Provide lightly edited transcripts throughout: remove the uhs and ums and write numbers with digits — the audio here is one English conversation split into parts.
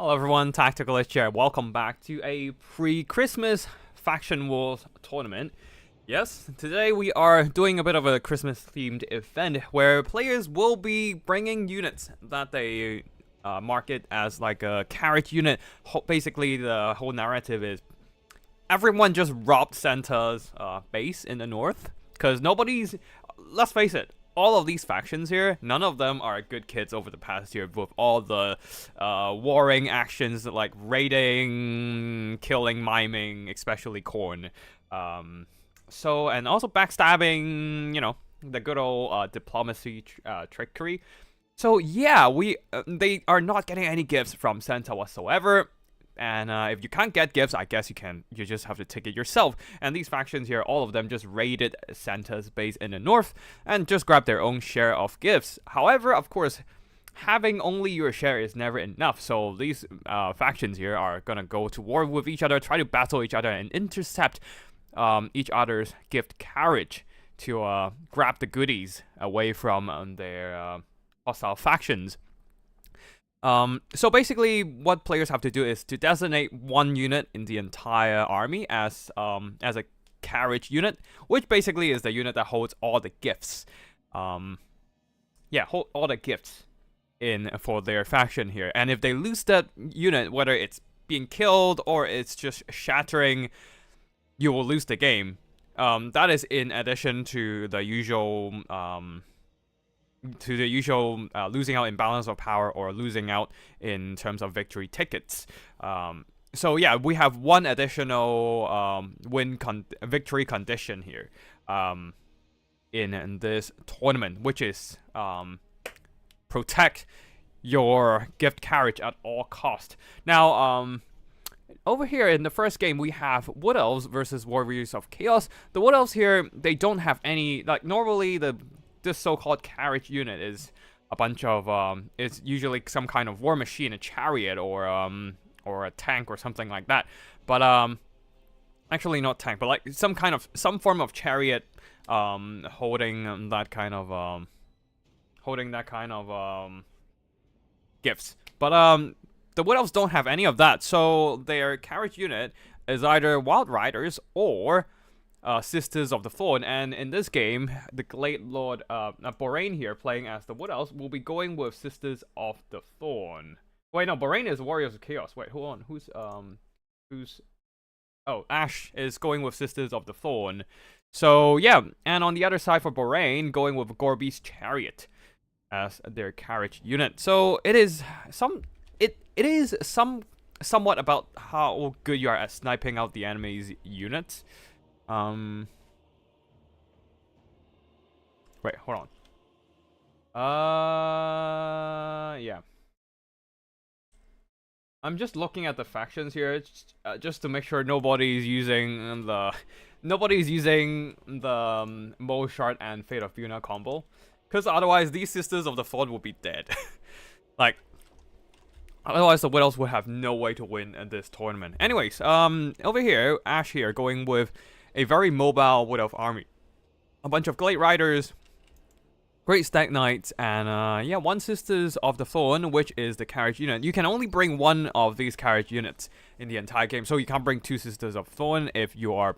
Hello everyone, Tactical here. Welcome back to a pre-Christmas Faction Wars tournament. Yes, today we are doing a bit of a Christmas-themed event where players will be bringing units that they market as like a carriage unit. Basically, the whole narrative is everyone just robbed Santa's base in the north because nobody's. Let's face it. All of these factions here, none of them are good kids over the past year with all the warring actions like raiding, killing, miming, especially Khorne. And also backstabbing, the good old diplomacy trickery. So yeah, they are not getting any gifts from Santa whatsoever. And if you can't get gifts, I guess you just have to take it yourself. And these factions here, all of them just raided Santa's base in the north and just grabbed their own share of gifts. However, of course, having only your share is never enough. So these factions here are gonna go to war with each other, try to battle each other and intercept each other's gift carriage to grab the goodies away from their hostile factions. So basically, what players have to do is to designate one unit in the entire army as a carriage unit, which basically is the unit that holds all the gifts. Hold all the gifts in for their faction here. And if they lose that unit, whether it's being killed or it's just shattering, you will lose the game. That is in addition to the usual losing out in balance of power or losing out in terms of victory tickets. So yeah, we have one additional victory condition here in this tournament, which is protect your gift carriage at all cost. Now, over here in the first game, we have Wood Elves versus Warriors of Chaos. The Wood Elves here, they don't have any, like normally this so-called carriage unit is a bunch of it's usually some kind of war machine, a chariot or a tank or something like that. But actually not tank, but like some form of chariot holding that kind of gifts. But the Wood Elves don't have any of that, so their carriage unit is either Wild Riders or Sisters of the Thorn. And in this game, the Glade Lord Boraine here, playing as the Wood Elves, will be going with Sisters of the Thorn. Wait, no, Boraine is Warriors of Chaos. Wait, hold on. Who's... Oh, Ash is going with Sisters of the Thorn. So, yeah. And on the other side for Boraine, going with Gorby's Chariot as their carriage unit. So, it is somewhat about how good you are at sniping out the enemy's units. Wait, hold on. Yeah. I'm just looking at the factions here, just to make sure nobody's using the Moshart and Fate of Buna combo, because otherwise these Sisters of the Thorn will be dead. Like, otherwise the Wood Elves would have no way to win in this tournament. Anyways, over here, Ash here going with a very mobile Wood Elf army. A bunch of Glade Riders, Great Stag Knights, and one Sisters of the Thorn, which is the carriage unit. You can only bring one of these carriage units in the entire game, so you can't bring two Sisters of Thorn if you are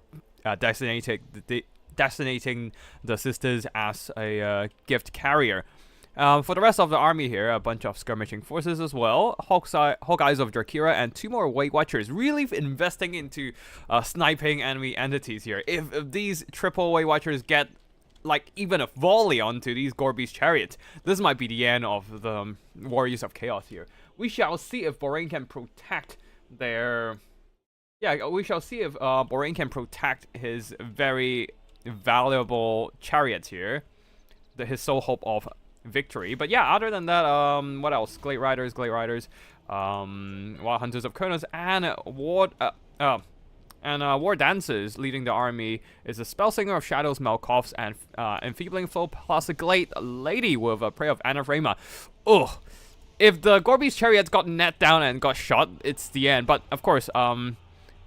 designating the Sisters as a gift carrier. For the rest of the army here, a bunch of skirmishing forces as well. Hawkeyes of Drakira and two more Weight Watchers. Really investing into sniping enemy entities here. If these triple Weight Watchers get like even a volley onto these Gorby's chariots, this might be the end of the Warriors of Chaos here. We shall see if Boraine can protect their... Yeah, we shall see if Boraine can protect his very valuable chariots here. His sole hope of victory. But yeah, other than that, what else? Glade Riders, Wild Hunters of Kurnos, and War Dancers leading the army is the Spellsinger of Shadows, Malkoffs, and Enfeebling Foe, plus a Glade Lady with a Prey of Anathema. Ugh. If the Gorby's Chariots got net down and got shot, it's the end. But of course,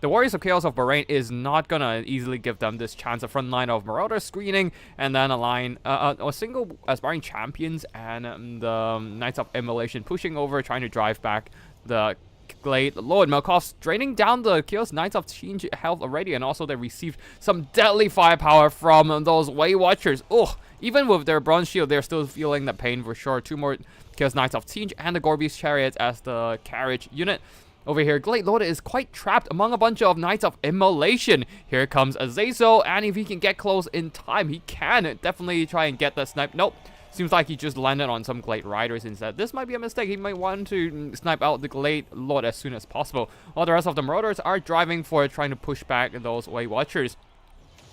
the Warriors of Chaos of Boraine is not gonna easily give them this chance. A front line of Marauder screening, and then a single Aspiring Champions and the Knights of Immolation pushing over, trying to drive back the Glade Lord. Melkoff's draining down the Chaos Knights of Change health already, and also they received some deadly firepower from those Way Watchers. Ugh, even with their bronze shield, they're still feeling the pain for sure. 2 more Chaos Knights of Change and the Gorby's Chariots as the carriage unit. Over here, Glade Lord is quite trapped among a bunch of Knights of Immolation. Here comes Azazel, and if he can get close in time, he can definitely try and get that snipe. Nope. Seems like he just landed on some Glade Riders instead. This might be a mistake. He might want to snipe out the Glade Lord as soon as possible, while the rest of the Marauders are driving for it, trying to push back those Way Watchers.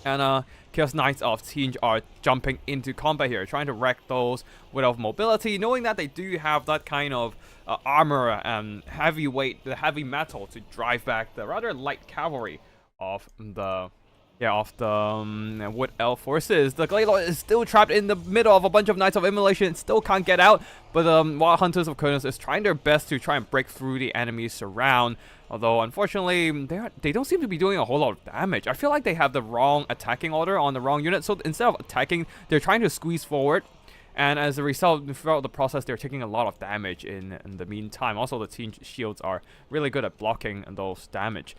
And Chaos Knights of Change are jumping into combat here, trying to wreck those without mobility, knowing that they do have that kind of armor and the heavy metal to drive back the rather light cavalry of the Wood Elf forces. The Glade Lord is still trapped in the middle of a bunch of Knights of Immolation, still can't get out, but while Hunters of Khorne is trying their best to try and break through the enemy's surround. Although, unfortunately, they don't seem to be doing a whole lot of damage. I feel like they have the wrong attacking order on the wrong unit, so instead of attacking, they're trying to squeeze forward. And as a result, throughout the process, they're taking a lot of damage in the meantime. Also, the Change shields are really good at blocking those damage.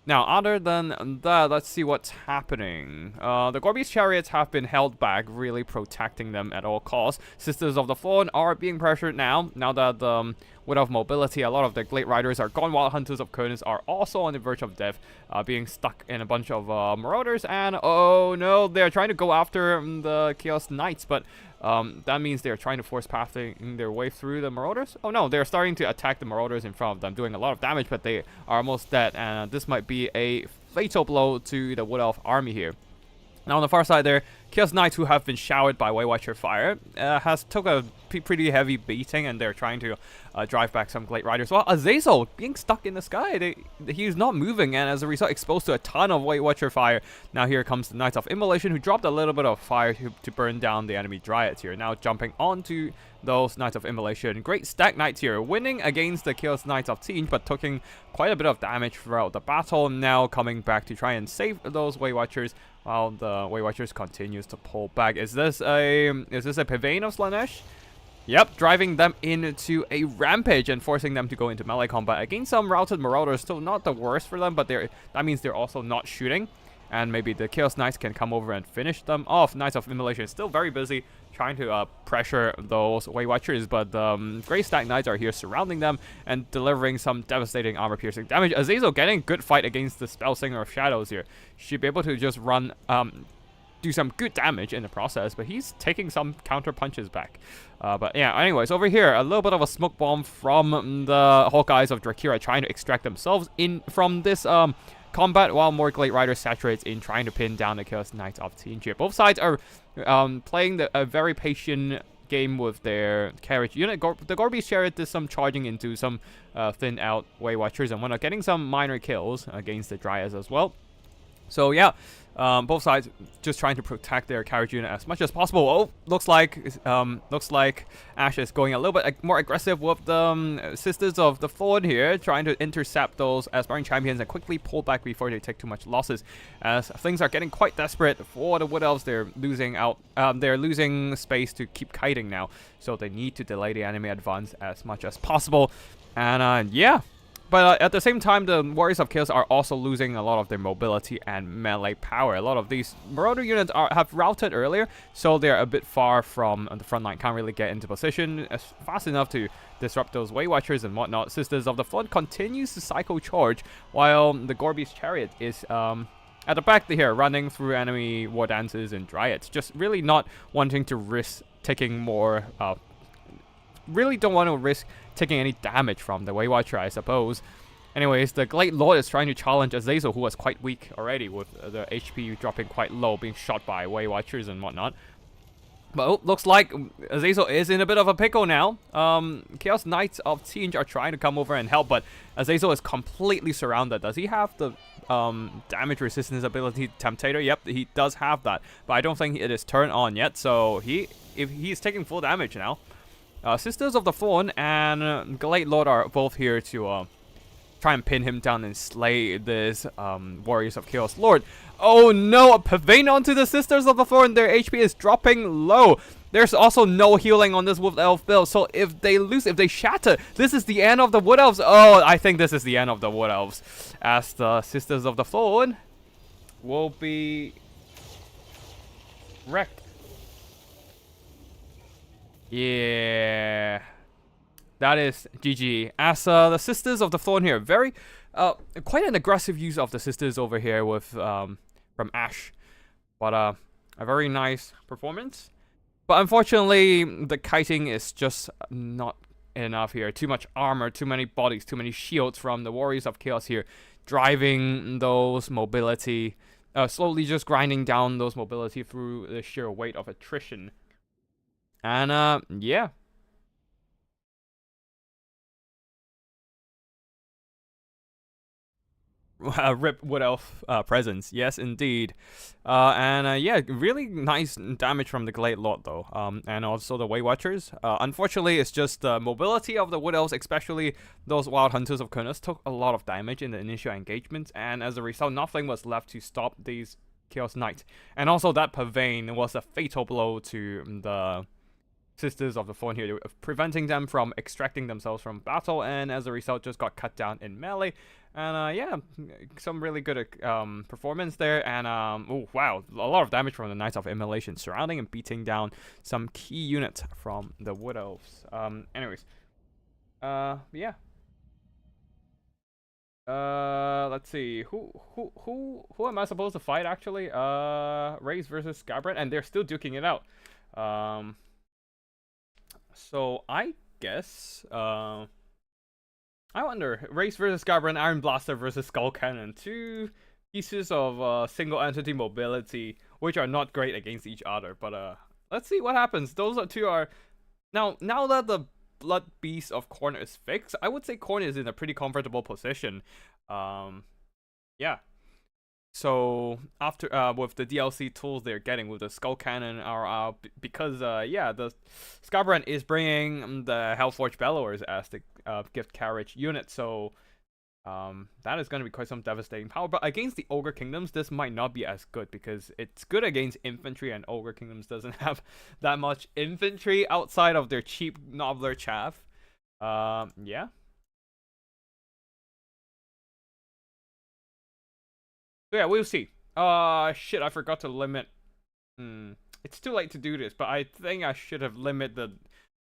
Now, other than that, let's see what's happening. The Gorby's Chariots have been held back, really protecting them at all costs. Sisters of the Fallen are being pressured now that without mobility, a lot of the Glade Riders are gone, while Hunters of Khorne are also on the verge of death, being stuck in a bunch of Marauders. And oh no, they're trying to go after the Chaos Knights, but that means they're trying to force pathing their way through the Marauders. Oh no, they're starting to attack the Marauders in front of them, doing a lot of damage, but they are almost dead, and this might be a fatal blow to the Wood Elf army here. Now on the far side there, Chaos Knights, who have been showered by Way Watcher fire, has took a pretty heavy beating, and they're trying to drive back some Glade Riders. Well, Azazel being stuck in the sky, he's not moving, and as a result exposed to a ton of Way Watcher fire. Now here comes the Knights of Immolation, who dropped a little bit of fire to burn down the enemy Dryads here. Now jumping onto those Knights of Immolation. Great stack Knights here, winning against the Chaos Knights of Change, but taking quite a bit of damage throughout the battle. Now coming back to try and save those Way Watchers, while the Way Watchers continues to pull back. Is this a Pavane of Slanesh? Yep, driving them into a rampage and forcing them to go into melee combat against some routed Marauders. Still not the worst for them, but that means they're also not shooting. And maybe the Chaos Knights can come over and finish them off. Knights of Immolation is still very busy trying to pressure those Way Watchers, but Grey Stack Knights are here surrounding them and delivering some devastating armor-piercing damage. Azazel getting good fight against the Spellsinger of Shadows here. Should be able to just run, do some good damage in the process, but he's taking some counter punches back. But yeah, anyways, over here, a little bit of a smoke bomb from the Hawkeyes of Drakira trying to extract themselves in from this combat, while more Glade Riders saturates in trying to pin down the Chaos Knights of Change here. Both sides are playing a very patient game with their carriage unit. The Gorby's Chariot did some charging into some thin out Way Watchers and wound up getting some minor kills against the Dryads as well. So yeah, both sides just trying to protect their carriage unit as much as possible. Oh, looks like Ash is going a little bit more aggressive with the Sisters of the Fallen here, trying to intercept those Aspiring Champions and quickly pull back before they take too much losses. As things are getting quite desperate for the Wood Elves, they're losing space to keep kiting now, so they need to delay the enemy advance as much as possible. And yeah. But at the same time, the Warriors of Chaos are also losing a lot of their mobility and melee power. A lot of these Marauder units have routed earlier, so they're a bit far from the front line. Can't really get into position fast enough to disrupt those Way Watchers and whatnot. Sisters of the Flood continues to cycle charge, while the Gorby's Chariot is at the back here, running through enemy War Dances and Dryads. Just really not wanting to risk taking more... really don't want to risk taking any damage from the Way Watcher, I suppose. Anyways, the Glade Lord is trying to challenge Azazel, who was quite weak already, with the HP dropping quite low, being shot by Way Watchers and whatnot. But looks like Azazel is in a bit of a pickle now. Chaos Knights of Change are trying to come over and help, but Azazel is completely surrounded. Does he have the damage resistance ability Temptator? Yep, he does have that, but I don't think it is turned on yet, so if he's taking full damage now. Sisters of the Fallen and Glade Lord are both here to try and pin him down and slay this Warriors of Chaos Lord. Oh no, a Pavane onto the Sisters of the Fallen. Their HP is dropping low. there's also no healing on this Wood Elf build. So if they lose, if they shatter, this is the end of the Wood Elves. Oh, I think this is the end of the Wood Elves, as the Sisters of the Thorn will be wrecked. Yeah, that is GG. As the Sisters of the Thorn here, very, quite an aggressive use of the Sisters over here with from Ash, but a very nice performance. But unfortunately, the kiting is just not enough here. Too much armor, too many bodies, too many shields from the Warriors of Chaos here, driving those mobility, slowly just grinding down those mobility through the sheer weight of attrition. And yeah. Rip Wood Elf presence, yes indeed. And yeah, really nice damage from the Glade Lord though, and also the Way Watchers. Unfortunately, it's just the mobility of the Wood Elves, especially those Wild Hunters of Khorne, took a lot of damage in the initial engagement, and as a result, nothing was left to stop these Chaos Knights. And also that Pavane was a fatal blow to the Sisters of the Thorn here, preventing them from extracting themselves from battle, and as a result just got cut down in melee. And yeah, some really good performance there, and oh wow, a lot of damage from the Knights of Immolation, surrounding and beating down some key units from the Wood Elves. Anyways, yeah. Let's see, who am I supposed to fight actually? Raze versus Skybrand, and they're still duking it out. So I guess, I wonder, Race versus Skybrand, Iron Blaster versus Skull Cannon. Two pieces of single entity mobility, which are not great against each other. But let's see what happens. Those two are now that the Blood Beast of Khorne is fixed, I would say Khorne is in a pretty comfortable position. Yeah. So after with the DLC tools they're getting with the Skull Cannon are because yeah, the Skybrand is bringing the Hellforge Bellowers as the gift carriage unit, so that is going to be quite some devastating power. But against the Ogre Kingdoms, this might not be as good because it's good against infantry, and Ogre Kingdoms doesn't have that much infantry outside of their cheap Nobbler chaff. Yeah. So yeah, we'll see. Shit, I forgot to limit. It's too late to do this, but I think I should have limited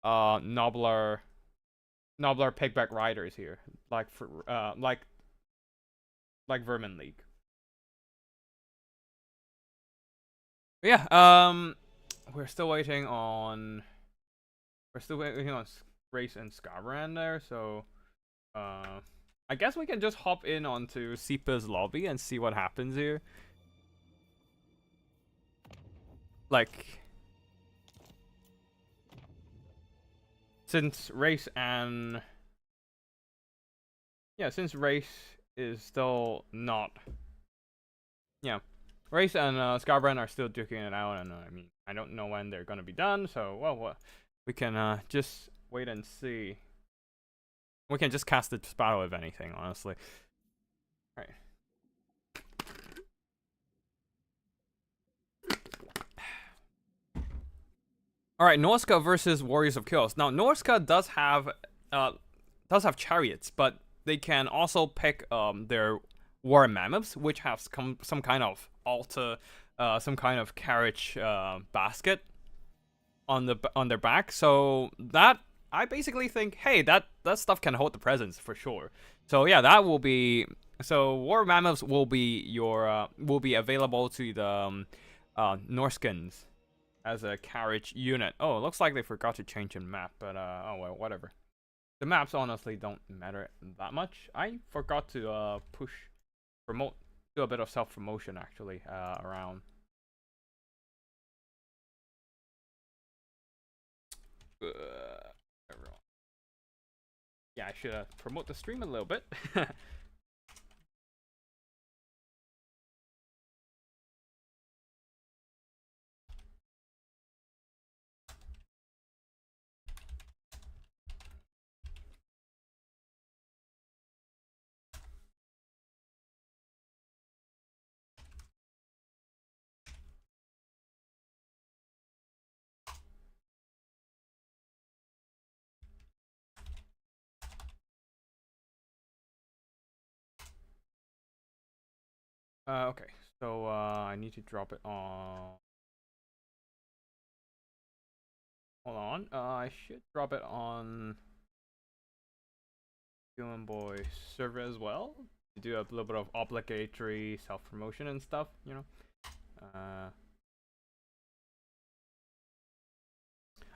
the Nobbler Pigback Riders here, like for like Vermin League. But yeah, we're still waiting on Race and Skybrand there, so I guess we can just hop in onto Seepa's lobby and see what happens here. Like, since Race is still not, yeah, Race and Skybrand are still duking it out, and I mean, I don't know when they're gonna be done, so well, we can just wait and see. We can just cast the battle if anything, honestly. All right. All right, Norsca versus Warriors of Chaos. Now, Norsca does have chariots, but they can also pick their war mammoths, which have some kind of altar, some kind of carriage basket on their back. So that, I basically think, hey, that stuff can hold the presence for sure. So yeah, that will be, so war mammoths will be available to the Norscans as a carriage unit. Oh, it looks like they forgot to change the map, but oh well, whatever. The maps honestly don't matter that much. I forgot to do a bit of self-promotion actually around. Everyone. Yeah, I should promote the stream a little bit. Okay, so I need to drop it on. Hold on. I should drop it on Human Boy server as well to do a little bit of obligatory self-promotion and stuff. You know.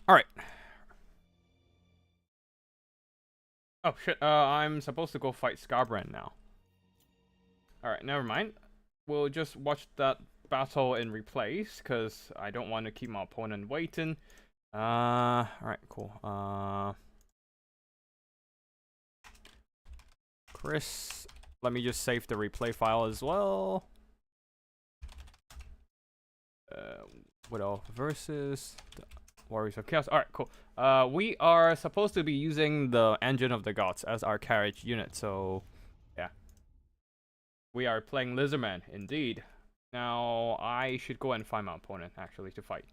All right. Oh shit. I'm supposed to go fight Scarbrand now. All right. Never mind. We'll just watch that battle in replace because I don't want to keep my opponent waiting. All right. Cool. Chris, let me just save the replay file as well. Widow versus the Warriors of Chaos. Alright, cool. We are supposed to be using the Engine of the Gods as our carriage unit, so yeah. We are playing Lizardmen, indeed. Now, I should go and find my opponent, actually, to fight.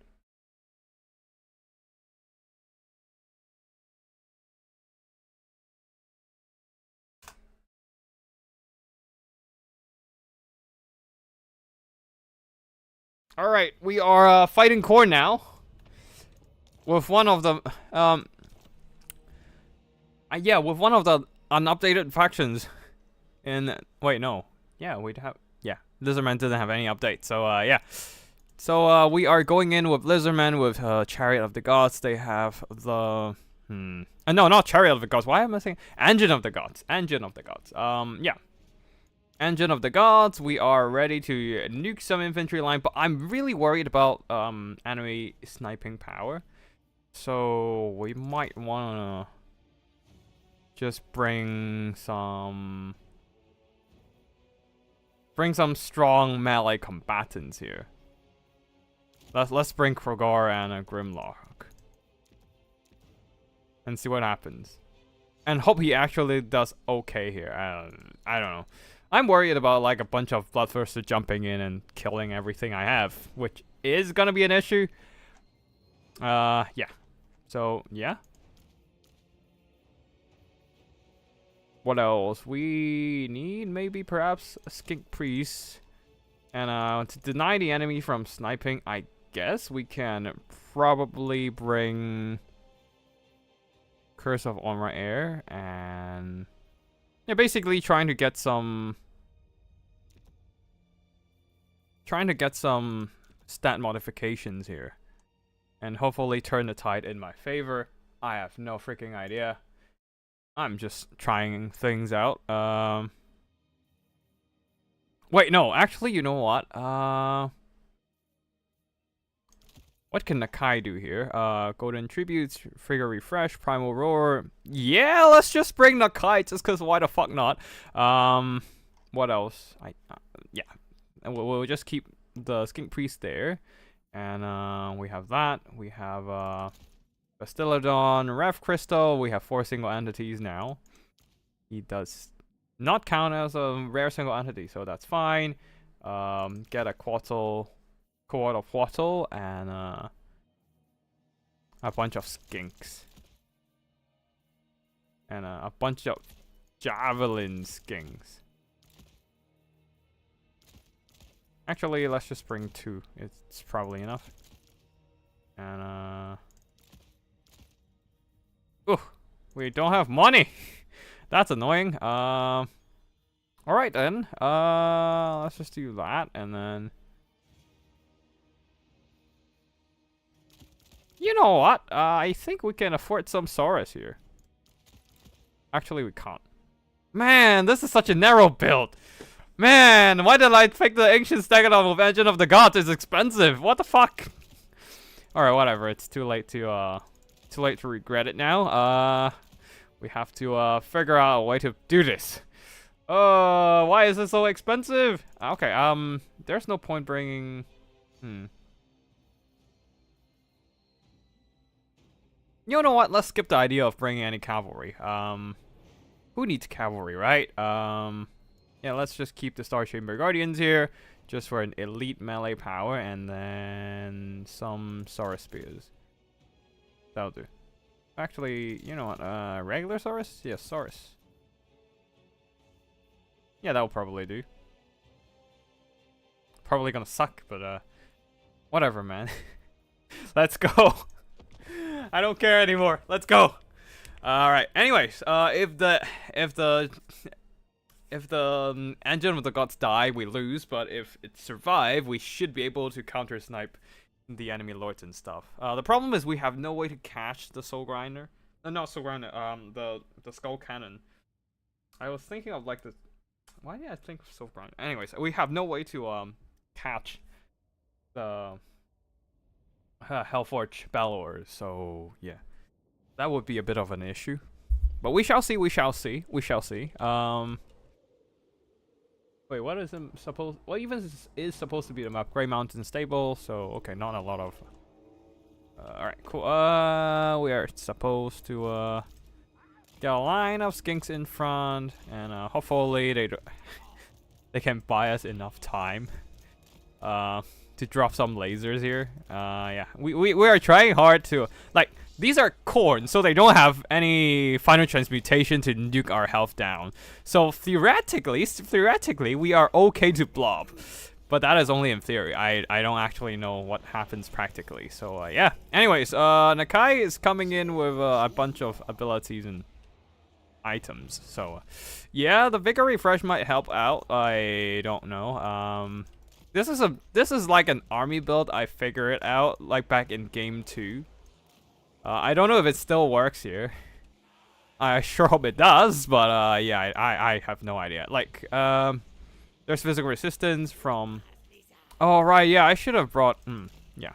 Alright, we are fighting Khorne now. With one of the yeah, with one of the unupdated factions. And wait, no. Yeah, we'd have Lizardmen didn't have any updates, so yeah. So we are going in with Lizardmen with Chariot of the Gods. They have the no, not Chariot of the Gods. Why am I saying Engine of the Gods? Engine of the Gods. Yeah. Engine of the Gods. We are ready to nuke some infantry line, but I'm really worried about enemy sniping power. So we might wanna just bring some strong melee combatants here. Let's bring Krogar and a Grimlock and see what happens, and hope he actually does okay here. I don't know. I'm worried about like a bunch of Bloodthirster jumping in and killing everything I have, which is gonna be an issue. Yeah. So yeah. What else? We need maybe perhaps a Skink Priest. And to deny the enemy from sniping, I guess we can probably bring Curse of Omra Air and yeah, basically trying to get some stat modifications here. And hopefully turn the tide in my favor. I have no freaking idea. I'm just trying things out. Wait, no, actually, you know what? What can Nakai do here? Golden Tributes, Figure Refresh, Primal Roar. Yeah, let's just bring Nakai, just because why the fuck not? What else? Yeah. And we'll just keep the Skink Priest there. And we have that. We have Bastillodon, Rev Crystal. We have 4 single entities now. He does not count as a rare single entity, so that's fine. Get a Quattle, Cohort of Quattle, and a bunch of Skinks. And a bunch of Javelin Skinks. Actually, let's just bring 2. It's probably enough. And ooh, we don't have money. That's annoying. Alright then. Let's just do that, and then you know what? I think we can afford some Saurus here. Actually, we can't. Man, this is such a narrow build. Man, why did I pick the Ancient Stegodon with Engine of the Gods? It's expensive. What the fuck? Alright, whatever. It's too late to regret it now. We have to figure out a way to do this. Why is this so expensive? Okay, there's no point bringing... You know what? Let's skip the idea of bringing any cavalry. Who needs cavalry, right? Yeah, let's just keep the Star Chamber Guardians here, just for an elite melee power, and then some Saurus Spears. That'll do. Actually, you know what? Regular Saurus? Yes, Saurus. Yeah, that'll probably do. probably gonna suck, but whatever, man. Let's go. I don't care anymore. Let's go. All right. Anyways, if the engine of the gods die, we lose. But if it survive, we should be able to counter snipe the enemy lords and stuff. The problem is we have no way to catch the soul grinder. Not soul grinder. The skull cannon. I was thinking of like the. Why did I think of soul grinder? Anyways, we have no way to catch the Hellforge Balor. So yeah, that would be a bit of an issue. But we shall see. We shall see. We shall see. Wait, what is supposed? What even is supposed to be the map? Grey Mountain Stable. So okay, not a lot of. All right, cool. We are supposed to get a line of skinks in front, and hopefully they can buy us enough time to drop some lasers here. Yeah, we are trying hard to, like, these are Khorne, so they don't have any final transmutation to nuke our health down. So theoretically, we are okay to blob. But that is only in theory. I don't actually know what happens practically. So yeah. Anyways, Nakai is coming in with a bunch of abilities and items. So yeah, the Vigor Refresh might help out. I don't know. This is like an army build. I figure it out like back in game 2. I don't know if it still works here. I sure hope it does, but yeah, I have no idea. Like there's physical resistance from. Oh right, yeah, I should have brought. Yeah,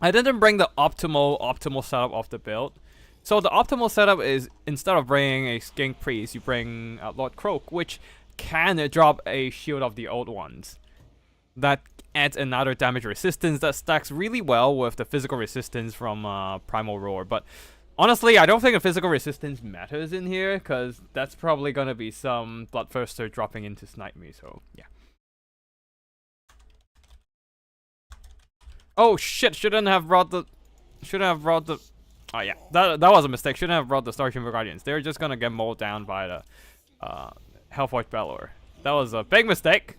I didn't bring the optimal setup of the build. So the optimal setup is, instead of bringing a Skink Priest, you bring Lord Croak, which can drop a shield of the old ones. That adds another damage resistance that stacks really well with the physical resistance from Primal Roar. But honestly, I don't think the physical resistance matters in here, because that's probably gonna be some Bloodthirster dropping in to snipe me. So yeah. Oh shit! Shouldn't have brought the. Oh yeah, that was a mistake. Shouldn't have brought the Starshimmer Guardians. They're just gonna get mowed down by the Hellforge Balor. That was a big mistake.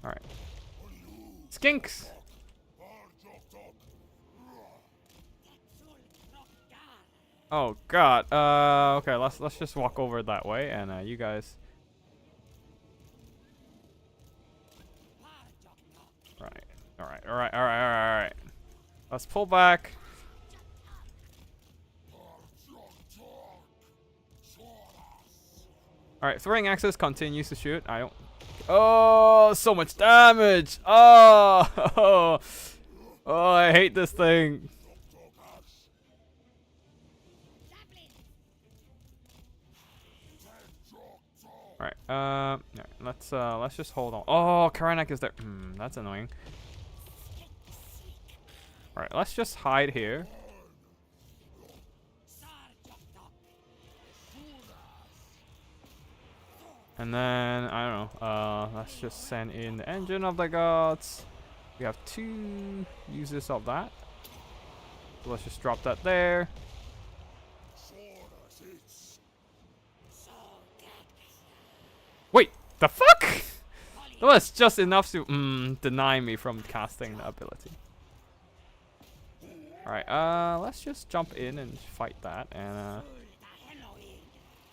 All right, Skinks. Oh god. Okay. Let's just walk over that way, and you guys. All right. Let's pull back. All right, throwing axes continues to shoot. I don't. Oh, so much damage. Oh, oh, I hate this thing. All right. Let's just hold on. Oh, Karanak is there. That's annoying. Alright, let's just hide here. And then, I don't know, let's just send in the Engine of the Gods. We have 2 uses of that. So let's just drop that there. Wait, the fuck? That was just enough to deny me from casting the ability. Alright, let's just jump in and fight that, and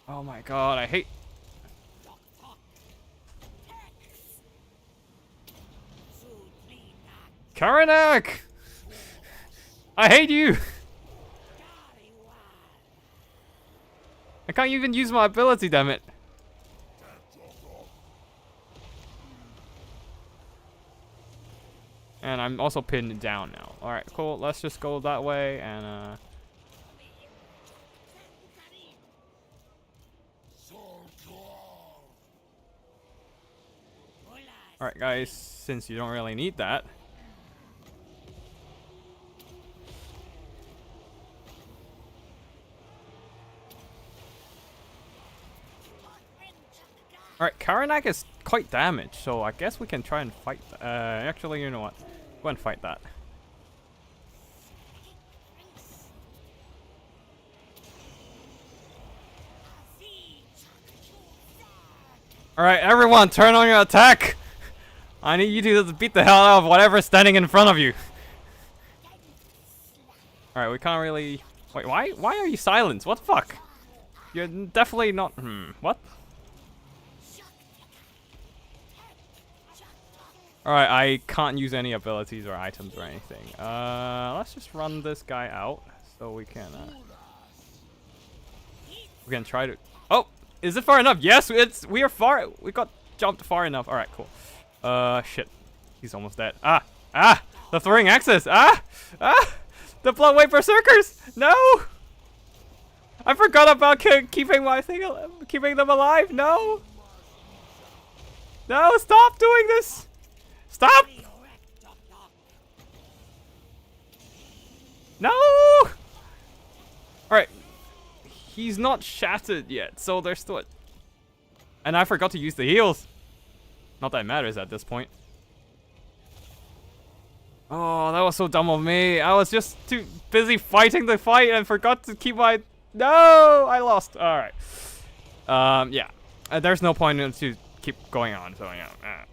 oh my god, I hate. Karanak! I hate you! I can't even use my ability, damn it. And I'm also pinned down now. Alright, cool. Let's just go that way, and alright guys, since you don't really need that. Alright, Karanak is quite damaged, so I guess we can try and fight. Actually, you know what? Go and fight that. Alright, everyone, turn on your attack! I need you to beat the hell out of whatever's standing in front of you. Alright, we can't really... Wait, why are you silenced? What the fuck? You're definitely not... what? Alright, I can't use any abilities or items or anything. Let's just run this guy out so we can try to... Oh! Is it far enough? Yes, we are far... We got jumped far enough. Alright, cool. Shit. He's almost dead. Ah! The throwing axes! Ah! The Bloodweight Berserkers! No! I forgot about keeping my thing... Keeping them alive! No! No, stop doing this! Stop! No! Alright. He's not shattered yet, so there's still... And I forgot to use the heals. Not that it matters at this point. Oh, that was so dumb of me. I was just too busy fighting the fight and forgot to keep my... No! I lost. Alright. Yeah. There's no point in to keep going on, so yeah.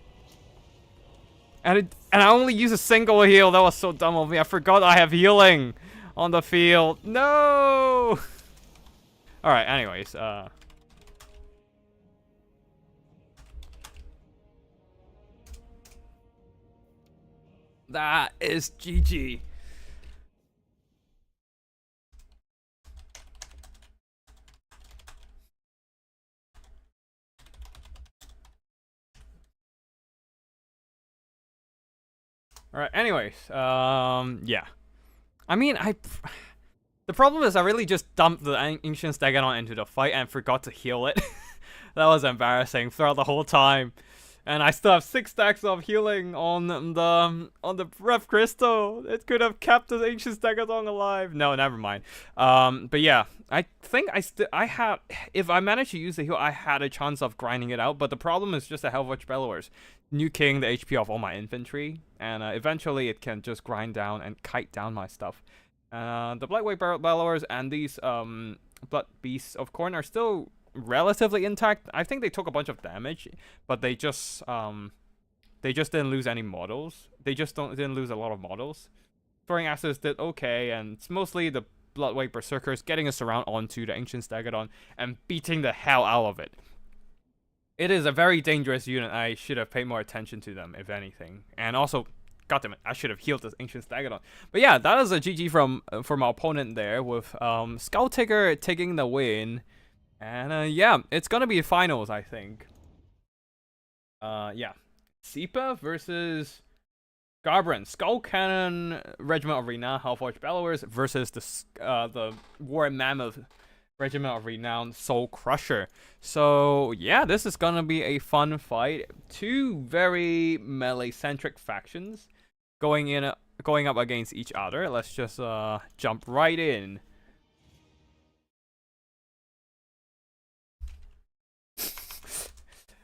And I only use a single heal. That was so dumb of me. I forgot I have healing on the field. No! Alright, anyways, that is GG. Alright, anyways, yeah. I mean, the problem is I really just dumped the Ancient Stegadon into the fight and forgot to heal it. That was embarrassing throughout the whole time. And I still have 6 stacks of healing on the Ref Crystal. It could have kept the Ancient Stegadon alive. No, never mind. But yeah, I think I had, if I managed to use the heal, I had a chance of grinding it out. But the problem is just the Hellwitch Bellowers nuking the HP of all my infantry, and eventually it can just grind down and kite down my stuff. The Bloodweight Bellowers and these Blood Beasts of Khorne are still relatively intact. I think they took a bunch of damage, but they just didn't lose any models. They just didn't lose a lot of models. Throwing Axes did okay, and it's mostly the Bloodweight Berserkers getting us around onto the Ancient Stegadon and beating the hell out of it. It is a very dangerous unit. I should have paid more attention to them, if anything. And also, goddammit, I should have healed this Ancient Stegadon. But yeah, that is a GG from my opponent there, with Skulltaker taking the win. And yeah, it's gonna be finals, I think. Yeah. Sipa versus Garbrann. Skull Cannon Regiment of Renown Hellforge Bellowers versus the War Mammoth Regiment of Renown Soul Crusher. So yeah, this is gonna be a fun fight. 2 very melee-centric factions going up against each other. Let's just jump right in.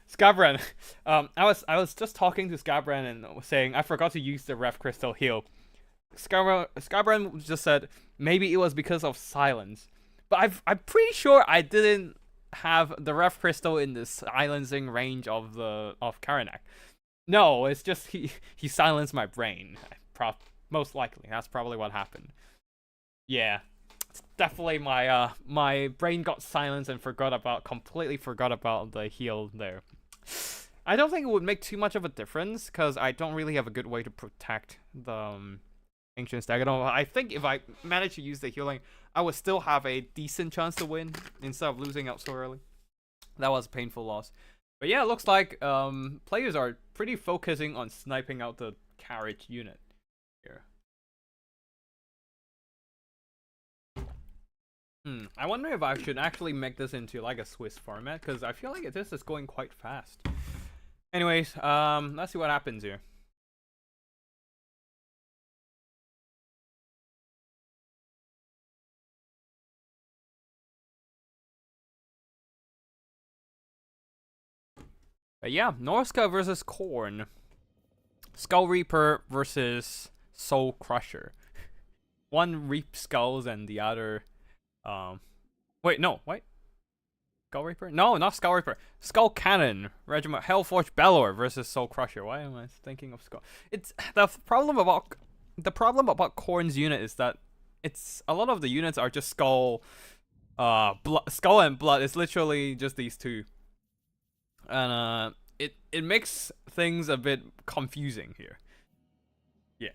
Scabran. I was just talking to Scabran and saying I forgot to use the Ref Crystal heal. Scabran just said maybe it was because of silence, but I'm pretty sure I didn't have the Ref Crystal in the silencing range of Karanak. No, it's just he silenced my brain. Most likely that's probably what happened. Yeah. It's definitely my brain got silenced and completely forgot about the heal there. I don't think it would make too much of a difference because I don't really have a good way to protect the Ancient Stegadon. I think if I managed to use the healing, I would still have a decent chance to win instead of losing out so early. That was a painful loss. But yeah, it looks like players are pretty focusing on sniping out the carriage unit here. I wonder if I should actually make this into like a Swiss format, because I feel like this is going quite fast. Anyways, let's see what happens here. But yeah, Norsca versus Khorne. Skull Reaper versus Soul Crusher. One reaps skulls and the other... Wait, no, wait. Skull Reaper? No, not Skull Reaper. Skull Cannon Regiment Hellforge Bellower versus Soul Crusher. Why am I thinking of Skull? It's the problem about Khorne's unit is that it's a lot of the units are just skull, skull and blood. It's literally just these two, and it makes things a bit confusing here. Yeah.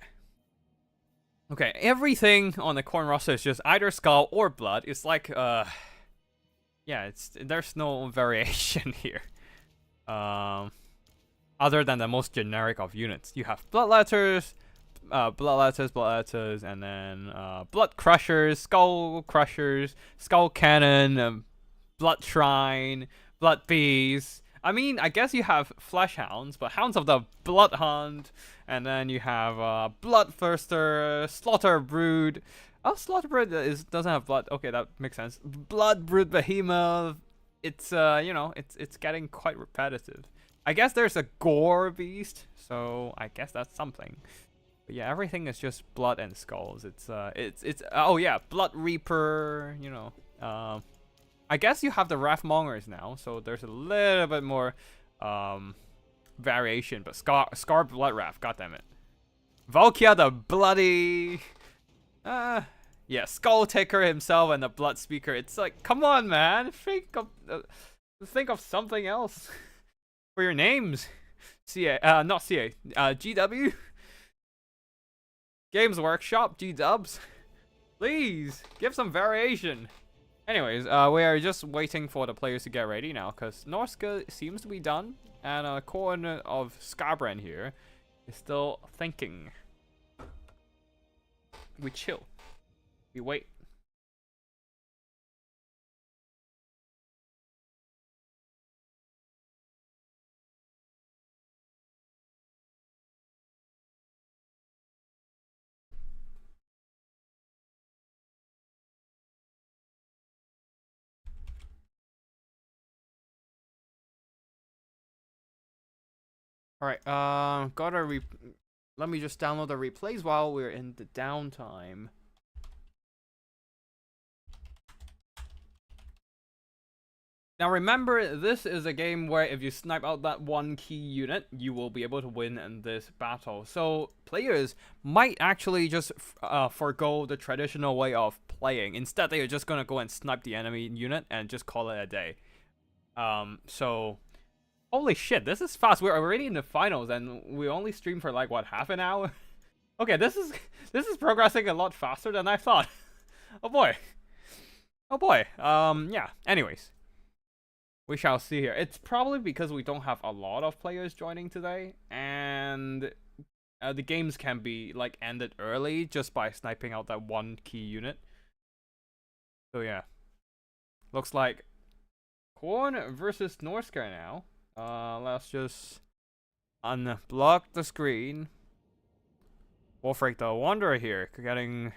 Okay, everything on the Khorne roster is just either skull or blood. It's like yeah, there's no variation here. Other than the most generic of units, you have bloodletters, and then blood crushers, skull cannon, blood shrine, blood bees. I mean, I guess you have flesh hounds, but hounds of the blood hunt, and then you have bloodthirster, slaughter brood. Oh, slaughter brood doesn't have blood. Okay, that makes sense. Blood brood behemoth. It's you know, it's getting quite repetitive. I guess there's a gore beast, so I guess that's something. But yeah, everything is just blood and skulls. It's oh yeah, blood reaper. You know, I guess you have the Wrathmongers now, so there's a little bit more variation. But Scar Blood Wrath, goddammit. Valkia the Bloody. Yeah, Skull Taker himself and the Blood Speaker. It's like, come on, man, think of something else for your names. Not CA. GW. Games Workshop, G-dubs. Please give some variation. Anyways, we are just waiting for the players to get ready now, because Norsca seems to be done, and Khorne of Skarbrand here is still thinking. We chill. We wait. Alright, let me just download the replays while we're in the downtime. Now remember, this is a game where if you snipe out that one key unit, you will be able to win in this battle. So players might actually just forgo the traditional way of playing. Instead, they are just gonna go and snipe the enemy unit and just call it a day. So holy shit, this is fast. We're already in the finals and we only stream for like what, half an hour? Okay, this is progressing a lot faster than I thought. Oh boy. Oh boy. Yeah, anyways. We shall see here. It's probably because we don't have a lot of players joining today, and the games can be like ended early just by sniping out that one key unit. So yeah. Looks like Khorne versus Norsca now. Let's just unblock the screen. Wolfric the Wanderer here, getting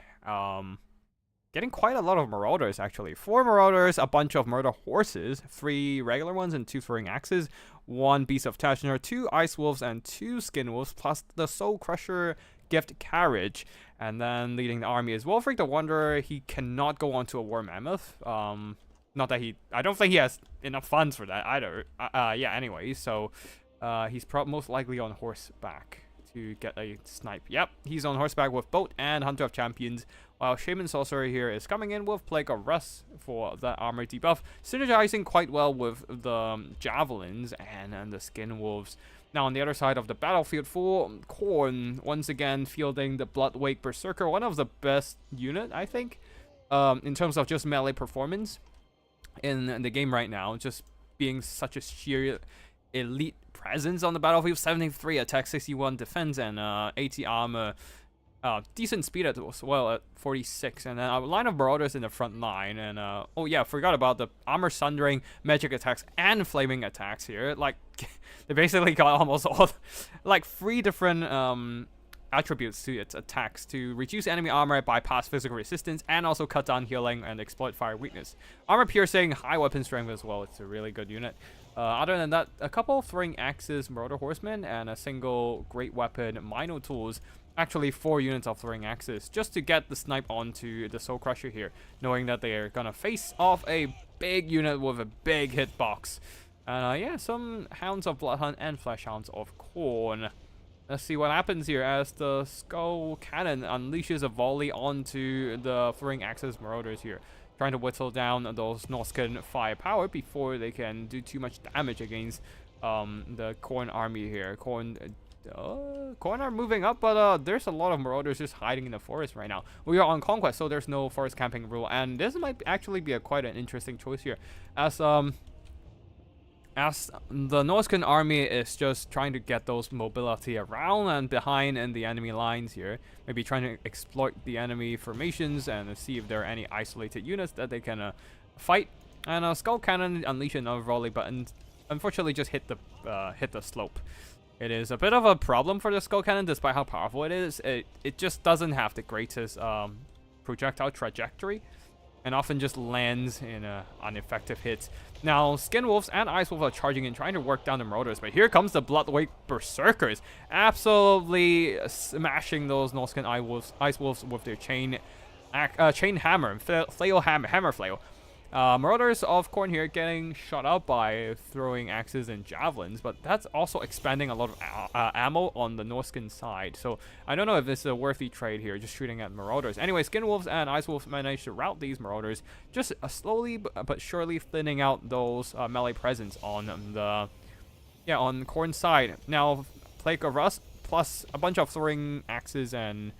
quite a lot of Marauders actually. 4 Marauders, a bunch of Murder Horses, 3 regular ones and 2 Throwing Axes, 1 Beast of Tashner, 2 Ice Wolves and 2 Skin Wolves, plus the Soul Crusher Gift Carriage. And then leading the army is Wolfric the Wanderer. He cannot go on to a War Mammoth. Not that I don't think he has enough funds for that either. Yeah, anyway, so he's most likely on horseback to get a snipe. Yep, he's on horseback with Boat and Hunter of Champions, while Shaman Sorcerer here is coming in with Plague of Rust for the armor debuff, synergizing quite well with the Javelins and the Skin Wolves. Now on the other side of the battlefield for Khorne, once again fielding the Bloodwake Berserker, one of the best unit, I think, in terms of just melee performance in the game right now, just being such a sheer elite presence on the battlefield. 73 attack, 61 defense, and 80 armor. Decent speed as well at 46, and then a line of Marauders in the front line. And oh yeah, forgot about the armor sundering, magic attacks, and flaming attacks here. Like they basically got almost all like 3 different attributes to its attacks to reduce enemy armor, bypass physical resistance, and also cut down healing and exploit fire weakness. Armor piercing, high weapon strength as well. It's a really good unit. Other than that, a couple Throwing Axes Marauder Horsemen and a single Great Weapon Mino Tools. Actually 4 units of Throwing Axes just to get the snipe onto the Soul Crusher here, knowing that they are gonna face off a big unit with a big hitbox. And yeah, some Hounds of Bloodhunt and Fleshhounds of Khorne. Let's see what happens here as the Skull Cannon unleashes a volley onto the Throwing Axes Marauders here, trying to whittle down those Norscan firepower before they can do too much damage against the Khorne army here. Khorne are moving up, but there's a lot of Marauders just hiding in the forest right now. We are on Conquest, so there's no forest camping rule, and this might actually be quite an interesting choice here, as the Norscan army is just trying to get those mobility around and behind in the enemy lines here. Maybe trying to exploit the enemy formations and see if there are any isolated units that they can fight. And Skull Cannon unleash another volley, but unfortunately just hit the slope. It is a bit of a problem for the Skull Cannon, despite how powerful it is. It just doesn't have the greatest projectile trajectory, and often just lands in ineffective hits. Now, Skin Wolves and Ice Wolves are charging in, trying to work down the Marauders, but here comes the Bloodweight Berserkers, absolutely smashing those Norscan Ice Wolves with their chain hammer, hammer flail. Marauders of Khorne here getting shot up by throwing axes and javelins, but that's also expanding a lot of ammo on the Norscan side. So I don't know if this is a worthy trade here, just shooting at Marauders. Anyway, Skin Wolves and Ice Wolves manage to rout these Marauders, just slowly but surely thinning out those melee presence on on Khorne's side. Now, Plague of Rust plus a bunch of throwing axes and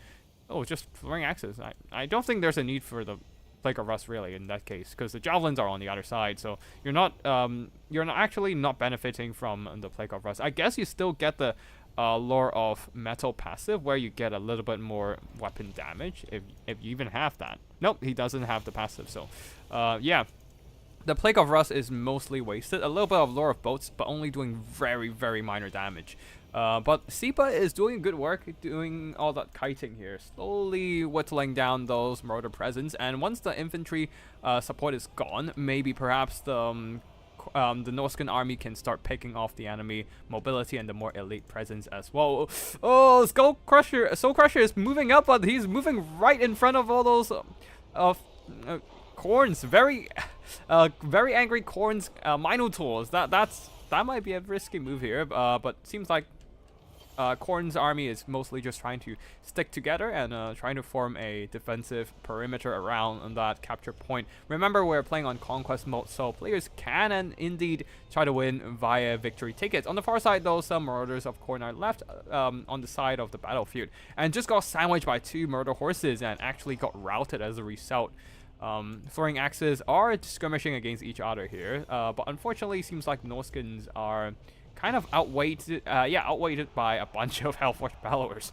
just throwing axes. I don't think there's a need for the Plague of Rust really in that case, because the javelins are on the other side, so you're not actually not benefiting from the Plague of Rust. I guess you still get the Lore of Metal passive, where you get a little bit more weapon damage, if you even have that. Nope, he doesn't have the passive, so yeah. The Plague of Rust is mostly wasted. A little bit of Lore of Boats, but only doing very, very minor damage. But Sipa is doing good work, doing all that kiting here, slowly whittling down those Marauder presence. And once the infantry support is gone, maybe perhaps the Norscan army can start picking off the enemy mobility and the more elite presence as well. Oh, Soul Crusher is moving up, but he's moving right in front of all those Khornes, very angry Khornes Minotaurs. That might be a risky move here, but seems like Khorne's army is mostly just trying to stick together and trying to form a defensive perimeter around that capture point. Remember, we're playing on Conquest Mode, so players can and indeed try to win via victory tickets. On the far side, though, some Marauders of Khorne are left on the side of the battlefield and just got sandwiched by 2 Murder Horses and actually got routed as a result. Throwing axes are skirmishing against each other here, but unfortunately seems like Norscans are kind of outweighed by a bunch of Hellforged Bellowers,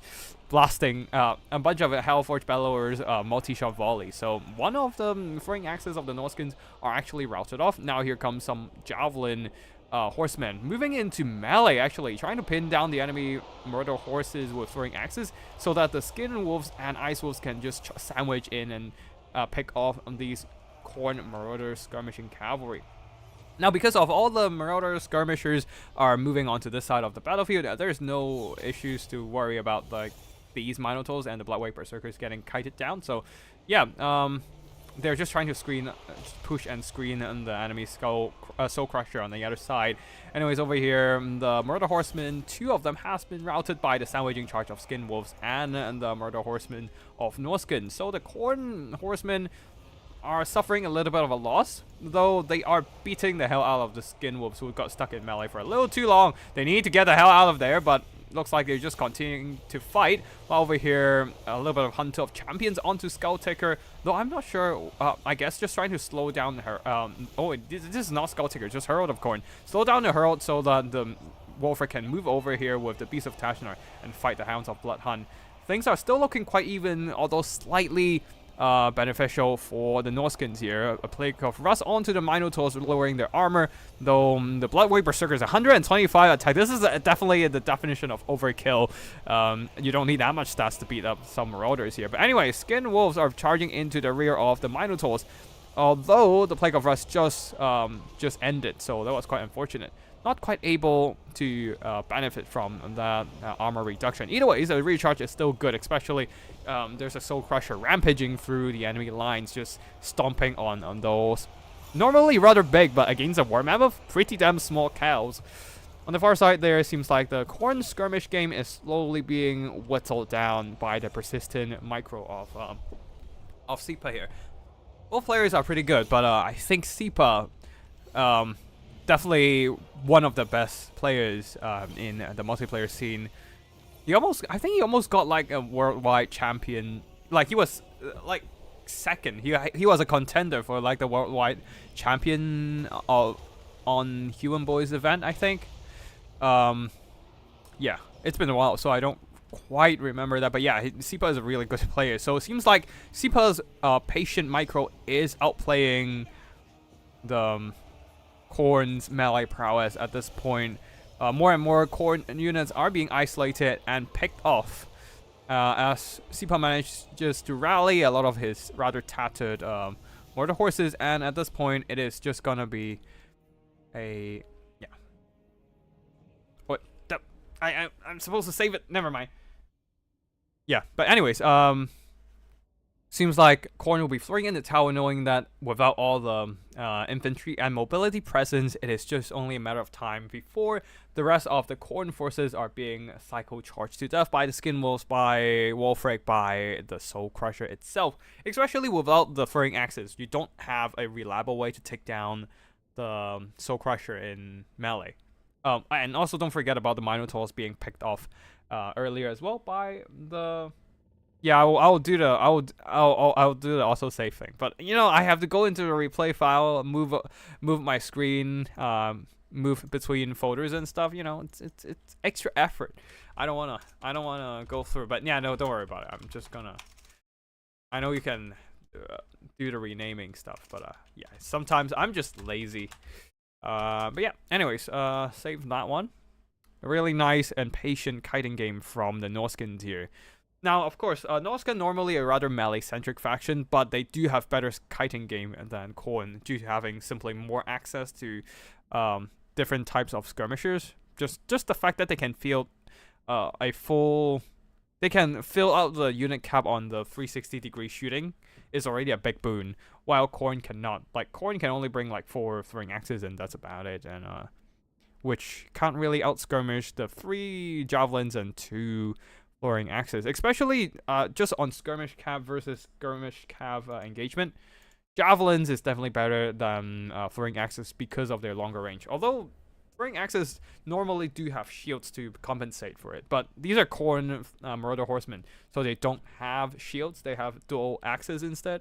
blasting a bunch of Hellforged Bellowers multi-shot volley. So one of the throwing axes of the Norscans are actually routed off. Now here comes some Javelin horsemen moving into melee, actually trying to pin down the enemy Murder Horses with throwing axes, so that the Skin Wolves and Ice Wolves can just sandwich in and pick off these Khorne Marauder skirmishing cavalry. Now, because of all the Marauder skirmishers are moving onto this side of the battlefield, there's no issues to worry about, like these Minotaurs and the Bloodweight Berserkers getting kited down. So yeah, they're just trying to push and screen the enemy Soul Crusher on the other side. Anyways, over here, the Murder Horsemen, 2 of them has been routed by the sandwiching charge of Skin Wolves and the Murder Horsemen of Norscan. So the Khorne Horsemen are suffering a little bit of a loss, though they are beating the hell out of the Skin Wolves, who got stuck in melee for a little too long. They need to get the hell out of there, but looks like they're just continuing to fight. While over here, a little bit of Hunter of Champions onto Skulltaker, though I'm not sure. I guess just trying to slow down her. This is not Skulltaker, just Herald of Khorne. Slow down the Herald so that the Wolfer can move over here with the Beast of Tashnar and fight the Hounds of Bloodhunt. Things are still looking quite even, although slightly beneficial for the Norscans here. A Plague of Rust onto the Minotaurs, lowering their armor, though the Bloodweight Berserkers 125 attack. This is definitely the definition of overkill. You don't need that much stats to beat up some Marauders here. But anyway, Skin Wolves are charging into the rear of the Minotaurs, although the Plague of Rust just ended, so that was quite unfortunate. Not quite able to benefit from that armor reduction. Either way, the recharge is still good, especially there's a Soul Crusher rampaging through the enemy lines, just stomping on those normally rather big, but against a war mammoth, pretty damn small cows. On the far side there, it seems like the Khorne skirmish game is slowly being whittled down by the persistent micro of Sipa here. Both players are pretty good, but I think Sipa, definitely one of the best players in the multiplayer scene. I think he almost got like a worldwide champion. Like he was like second. He was a contender for like the worldwide champion on Human Boys event, I think. Yeah, it's been a while, so I don't quite remember that. But yeah, Sipa is a really good player. So it seems like Sipa's patient micro is outplaying the Khorne's melee prowess at this point. More and more Khorne units are being isolated and picked off as Sipa manages to rally a lot of his rather tattered mortar horses, and at this point it is just gonna be a I'm supposed to save it. Never mind. Yeah, but anyways, seems like Khorne will be throwing in the tower, knowing that without all the infantry and mobility presence, it is just only a matter of time before the rest of the Khorne forces are being psycho-charged to death by the Skin Wolves, by Wolfric, by the Soul Crusher itself. Especially without the throwing axes, you don't have a reliable way to take down the Soul Crusher in melee. And also don't forget about the Minotaurs being picked off earlier as well by the. Yeah, I'll do the I'll do the also save thing, but you know I have to go into the replay file, move my screen, move between folders and stuff. You know, it's extra effort. I don't wanna go through, but yeah, no, don't worry about it. I'm just gonna. I know you can do the renaming stuff, but yeah, sometimes I'm just lazy. But yeah, anyways, save that one. A really nice and patient kiting game from the Norscans here. Now, of course, Norsca normally a rather melee-centric faction, but they do have better kiting game than Khorne due to having simply more access to different types of skirmishers. Just the fact that they can field they can fill out the unit cap on the 360-degree shooting is already a big boon, while Khorne cannot. Like, Khorne can only bring like 4 throwing axes, and that's about it, and which can't really out-skirmish the 3 javelins and 2 throwing axes, especially just on skirmish cav versus skirmish cav engagement. Javelins is definitely better than throwing axes because of their longer range, although throwing axes normally do have shields to compensate for it, but these are Khorne Marauder Horsemen, so they don't have shields, they have dual axes instead.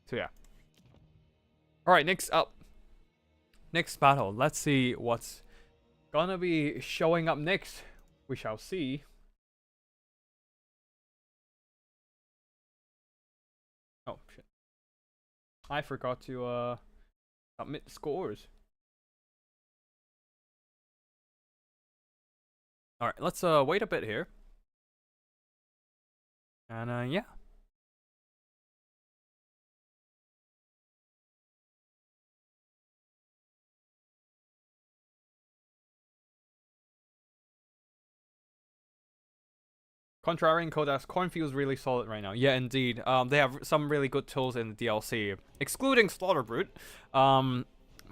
So yeah. Alright, next battle. Let's see what's gonna be showing up next. We shall see. Oh shit. I forgot to submit scores. Alright, let's wait a bit here. And yeah. Contrarian Kodak's Khorne feels really solid right now. Yeah, indeed. They have some really good tools in the DLC, excluding Slaughter Brute. But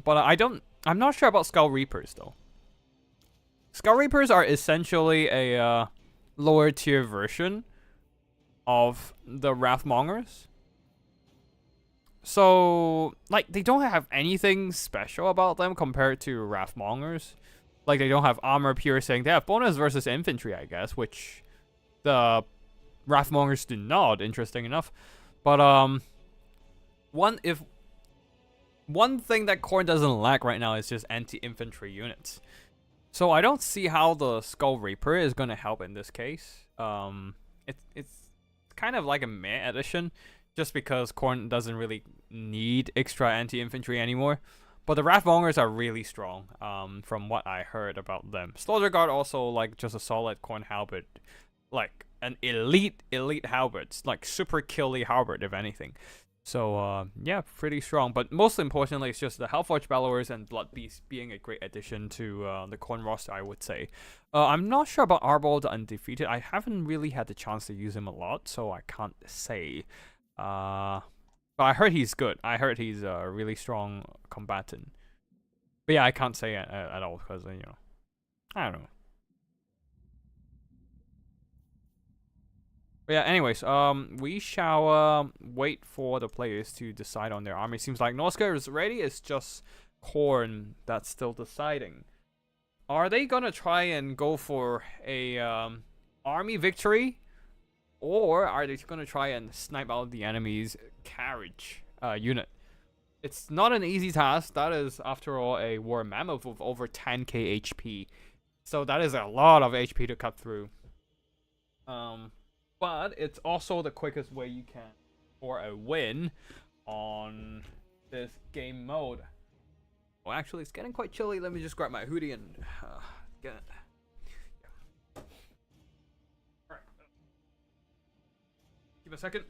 I'm not sure about Skull Reapers though. Skull Reapers are essentially a lower tier version of the Wrathmongers. So, like, they don't have anything special about them compared to Wrathmongers. Like, they don't have armor piercing. They have bonus versus infantry, I guess, which the Wrathmongers do not, interesting enough. But one thing that Khorne doesn't lack right now is just anti-infantry units. So I don't see how the Skull Reaper is gonna help in this case. It's kind of like a meh addition, just because Khorne doesn't really need extra anti-infantry anymore. But the Wrathmongers are really strong, from what I heard about them. Slaughter Guard also like just a solid Khorne halberd. Like an elite halberd, like super killy halberd if anything. So yeah, pretty strong. But most importantly, it's just the Hellforge Bellowers and Blood Beast being a great addition to the Khorne roster, I would say. I'm not sure about Arbol the Undefeated. I haven't really had the chance to use him a lot, so I can't say. But I heard he's good. I heard he's a really strong combatant. But yeah, I can't say it at all because, you know, I don't know. But yeah, anyways, we shall wait for the players to decide on their army. Seems like Norsca is ready. It's just Khorne that's still deciding. Are they gonna try and go for a army victory, or are they gonna try and snipe out the enemy's carriage unit? It's not an easy task. That is, after all, a war mammoth with over 10k HP. So that is a lot of HP to cut through. But it's also the quickest way you can for a win on this game mode. Well, actually, it's getting quite chilly. Let me just grab my hoodie and get it. Yeah. Alright. Give a second.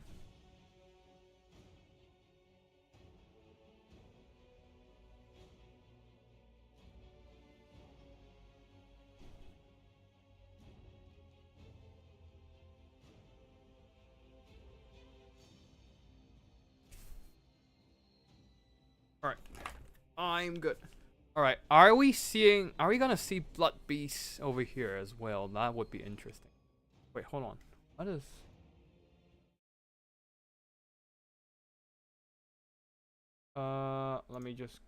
Alright. I'm good. Alright, are we gonna see blood beasts over here as well? That would be interesting. Wait, hold on. What is... let me just...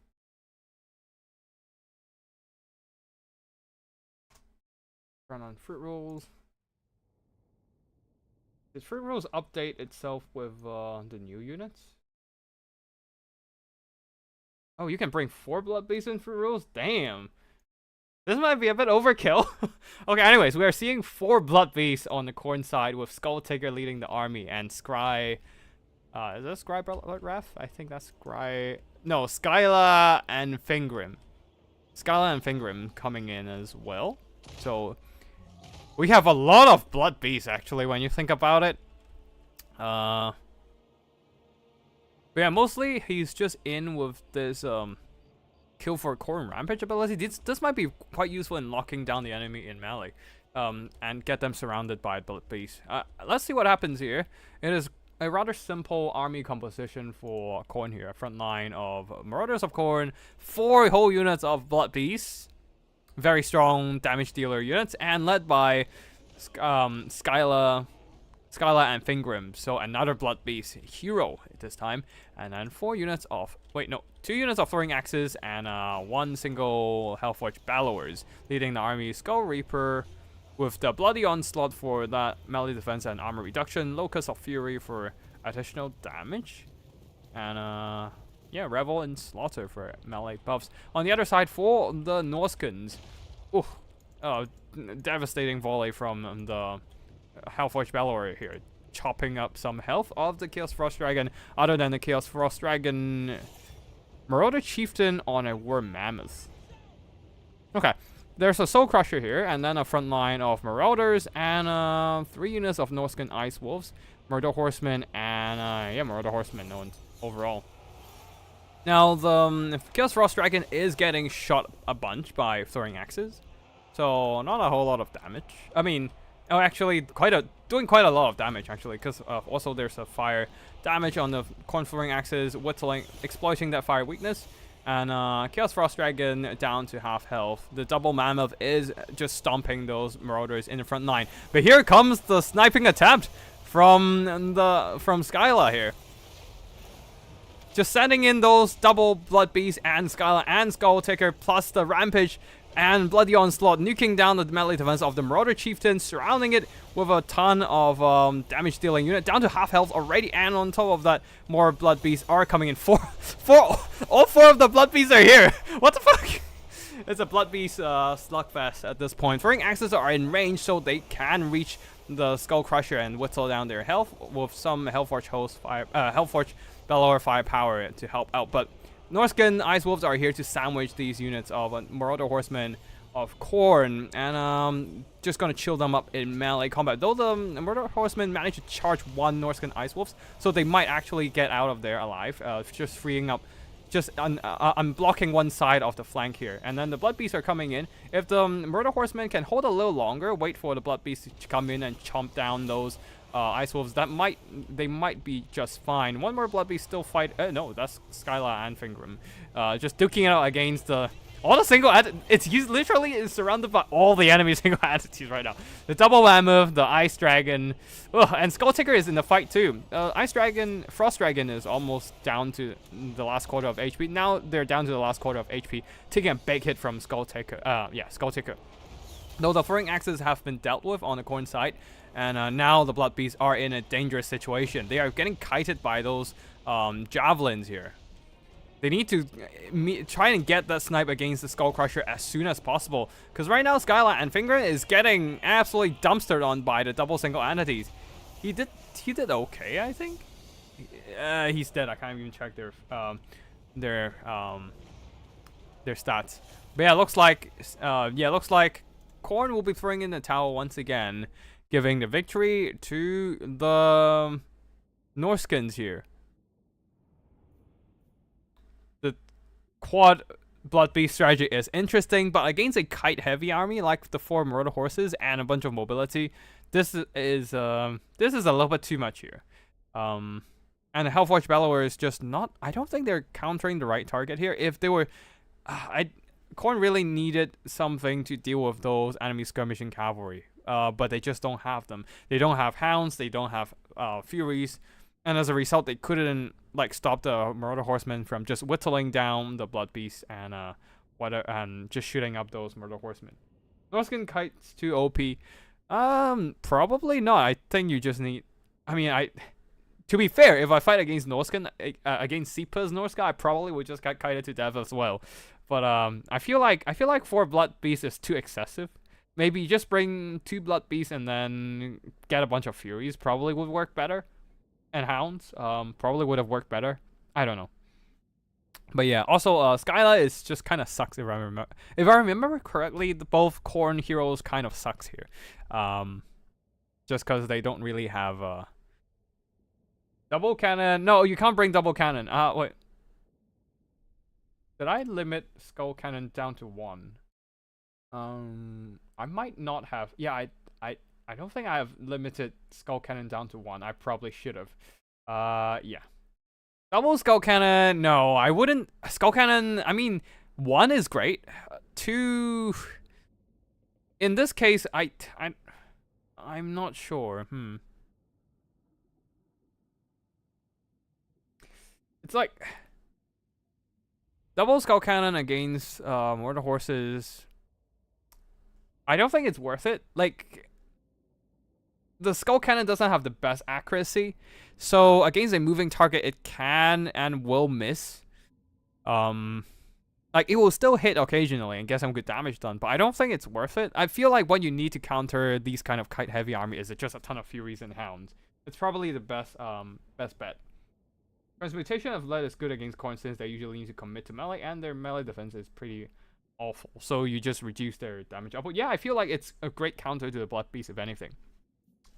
run on fruit rolls. Did fruit rolls update itself with the new units? Oh, you can bring 4 blood beasts in fruit rolls? Damn. This might be a bit overkill. Okay, anyways, we are seeing 4 blood beasts on the Khorne side with Skull Tigger leading the army and Scry... is that Scry Blood Wrath? I think that's Scry... No, Skyla and Fingrim. Skyla and Fingrim coming in as well. So, we have a lot of blood beasts, actually, when you think about it. But yeah, mostly he's just in with this kill for Khorne rampage ability. This might be quite useful in locking down the enemy in melee, and get them surrounded by blood beasts. Let's see what happens here. It is a rather simple army composition for Khorne here. A front line of Marauders of Khorne, 4 whole units of blood beasts, very strong damage dealer units, and led by Skyla and Fingrim, so another blood beast hero at this time, and then 2 units of throwing axes and 1 single Hellforge Bellowers leading the army. Skull Reaper with the Bloody Onslaught for that melee defense and armor reduction, Locust of Fury for additional damage, and yeah, Revel and Slaughter for melee buffs. On the other side, for the Norscans, devastating volley from the Hellforge Bellower here, chopping up some health of the Chaos Frost Dragon. Other than the Chaos Frost Dragon, Marauder Chieftain on a War Mammoth. Okay, there's a Soul Crusher here, and then a front line of Marauders, and 3 units of Norscan Ice Wolves, Murder Horsemen, and yeah, Murder Horsemen known overall. Now, the Chaos Frost Dragon is getting shot a bunch by throwing axes, so not a whole lot of damage. I mean, oh, actually, doing quite a lot of damage, actually, because also there's a fire damage on the Khorne throwing axes, exploiting that fire weakness, and Chaos Frost Dragon down to half health. The double mammoth is just stomping those Marauders in the front line. But here comes the sniping attempt from Skyla here. Just sending in those double blood beasts and Skyla and Skull Ticker, plus the Rampage and Bloody Onslaught, nuking down the melee defense of the Marauder Chieftain, surrounding it with a ton of damage dealing unit, down to half health already, and on top of that, more blood beasts are coming in. All 4 of the blood beasts are here. What the fuck? It's a blood beast slugfest at this point. Throwing axes are in range, so they can reach the Skull Crusher and whittle down their health with some Hellforge Bellower firepower to help out. But Norscan Ice Wolves are here to sandwich these units of Marauder Horsemen of Khorne, and just gonna chill them up in melee combat. Though the Marauder Horsemen managed to charge 1 Norscan Ice Wolves, so they might actually get out of there alive, just freeing up, unblocking one side of the flank here. And then the Blood Beasts are coming in. If the Murder Horsemen can hold a little longer, wait for the Blood Beasts to come in and chomp down those Ice Wolves, they might be just fine. One more Blood Beast still fight. No, that's Skylar and Fingram. Just duking it out against all the single it's literally surrounded by all the enemy single entities right now. The Double Mammoth, the Ice Dragon, and Skulltaker is in the fight too. Frost Dragon is almost down to the last quarter of HP. Now they're down to the last quarter of HP, taking a big hit from Skulltaker. Skulltaker. Though the throwing axes have been dealt with on the Khorne side, and now the Blood Beasts are in a dangerous situation. They are getting kited by those javelins here. They need to try and get that snipe against the Skull Crusher as soon as possible. Because right now, Skylar and Finger is getting absolutely dumpstered on by the double single entities. He did okay, I think. He's dead. I can't even check their stats. But yeah, looks like Khorne will be throwing in the towel once again, giving the victory to the Norscans here. The quad Blood Beast strategy is interesting, but against a kite-heavy army like the 4 Murder Horses and a bunch of mobility, this is a little bit too much here. And the Hellforge Bellower is just not. I don't think they're countering the right target here. If they were, Khorne really needed something to deal with those enemy skirmishing cavalry, but they just don't have them. They don't have hounds. They don't have furies, and as a result, they couldn't stop the Murder Horsemen from just whittling down the Blood Beasts and just shooting up those Murder Horsemen. Norscan kites too OP. Probably not. I think you just need. I mean, to be fair, if I fight against Norscan, against Sipa's Norsca, I probably would just get kited to death as well. But I feel like 4 Blood Beasts is too excessive. Maybe just bring 2 Blood Beasts and then get a bunch of Furies. Probably would work better. And Hounds probably would have worked better. I don't know. But yeah, also Skyla is just kind of sucks if I remember correctly. Both Khorne heroes kind of sucks here. Just because they don't really have double cannon. No, you can't bring double cannon. Wait. Did I limit Skull Cannon down to 1? I might not have. Yeah, I don't think I have limited Skull Cannon down to 1. I probably should have. Yeah. Double Skull Cannon. No, I wouldn't. Skull Cannon. I mean, 1 is great. 2. In this case, I'm not sure. It's like. Double Skull Cannon against Murder Horses. I don't think it's worth it. The Skull Cannon doesn't have the best accuracy. So against a moving target, it can and will miss. It will still hit occasionally and get some good damage done, but I don't think it's worth it. I feel like what you need to counter these kind of kite-heavy army is just a ton of Furies and Hounds. It's probably the best bet. Transmutation of Lead is good against Khorne since they usually need to commit to melee, and their melee defense is pretty awful. So you just reduce their damage output. Yeah, I feel like it's a great counter to the Blood Beast, if anything.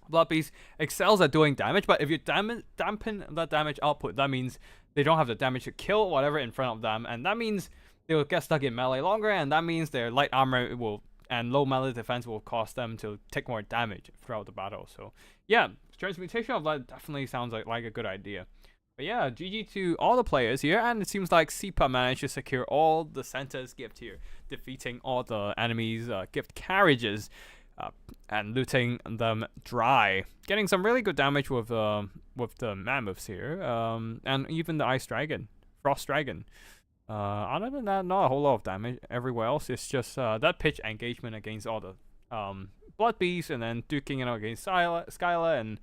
Blood Beast excels at doing damage, but if you dampen that damage output, that means they don't have the damage to kill whatever in front of them, and that means they will get stuck in melee longer, and that means their light armor and low melee defense will cause them to take more damage throughout the battle. So yeah, Transmutation of Lead definitely sounds like a good idea. But yeah, GG to all the players here, and it seems like Sipa managed to secure all the Santa's gift here, defeating all the enemies' gift carriages and looting them dry, getting some really good damage with the mammoths here, and even the Ice Dragon, Frost Dragon. Other than that, not a whole lot of damage everywhere else. It's just that pitch engagement against all the Blood Beasts, and then duking it out against Skyla, and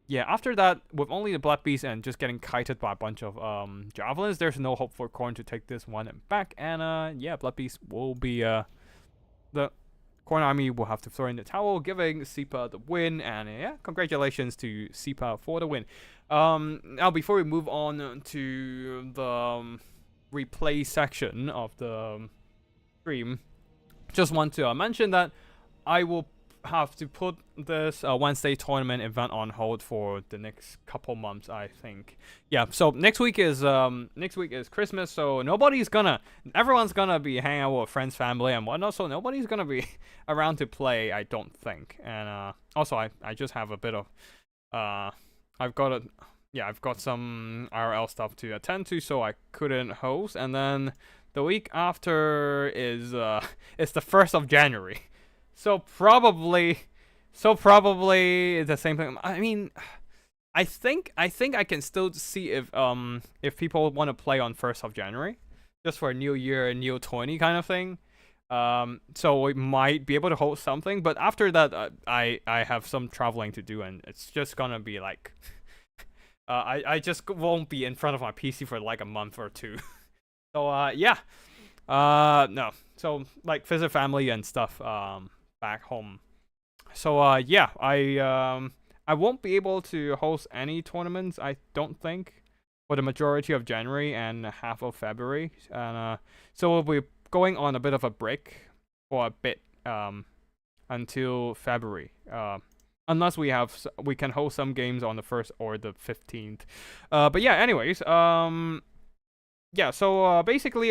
yeah, after that, with only the Blood Beast and just getting kited by a bunch of javelins, there's no hope for Khorne to take this one back. And yeah, Blood Beast will be the Khorne army will have to throw in the towel, giving Sipa the win. And yeah, congratulations to Sipa for the win. Now before we move on to the replay section of the stream, just want to mention that I will have to put this Wednesday tournament event on hold for the next couple months, I think. Yeah, so next week is Christmas, so everyone's gonna be hanging out with friends, family, and whatnot, so nobody's gonna be around to play, I don't think. And also I just have a bit of I've got a yeah, I've got some IRL stuff to attend to, so I couldn't host. And then the week after is it's the 1st of January, so probably it's the same thing. I mean, I can still see if people want to play on 1st of January, just for a new year, new 20 kind of thing. So we might be able to host something, but after that, I have some traveling to do, and it's just gonna be like, I just won't be in front of my PC for like a month or two. So yeah, no, so like visit family and stuff back home. So yeah, I won't be able to host any tournaments, I don't think, for the majority of January and half of February, and so we'll be going on a bit of a break for a bit until February, unless we can host some games on the 1st or the 15th. But yeah, anyways, yeah, so basically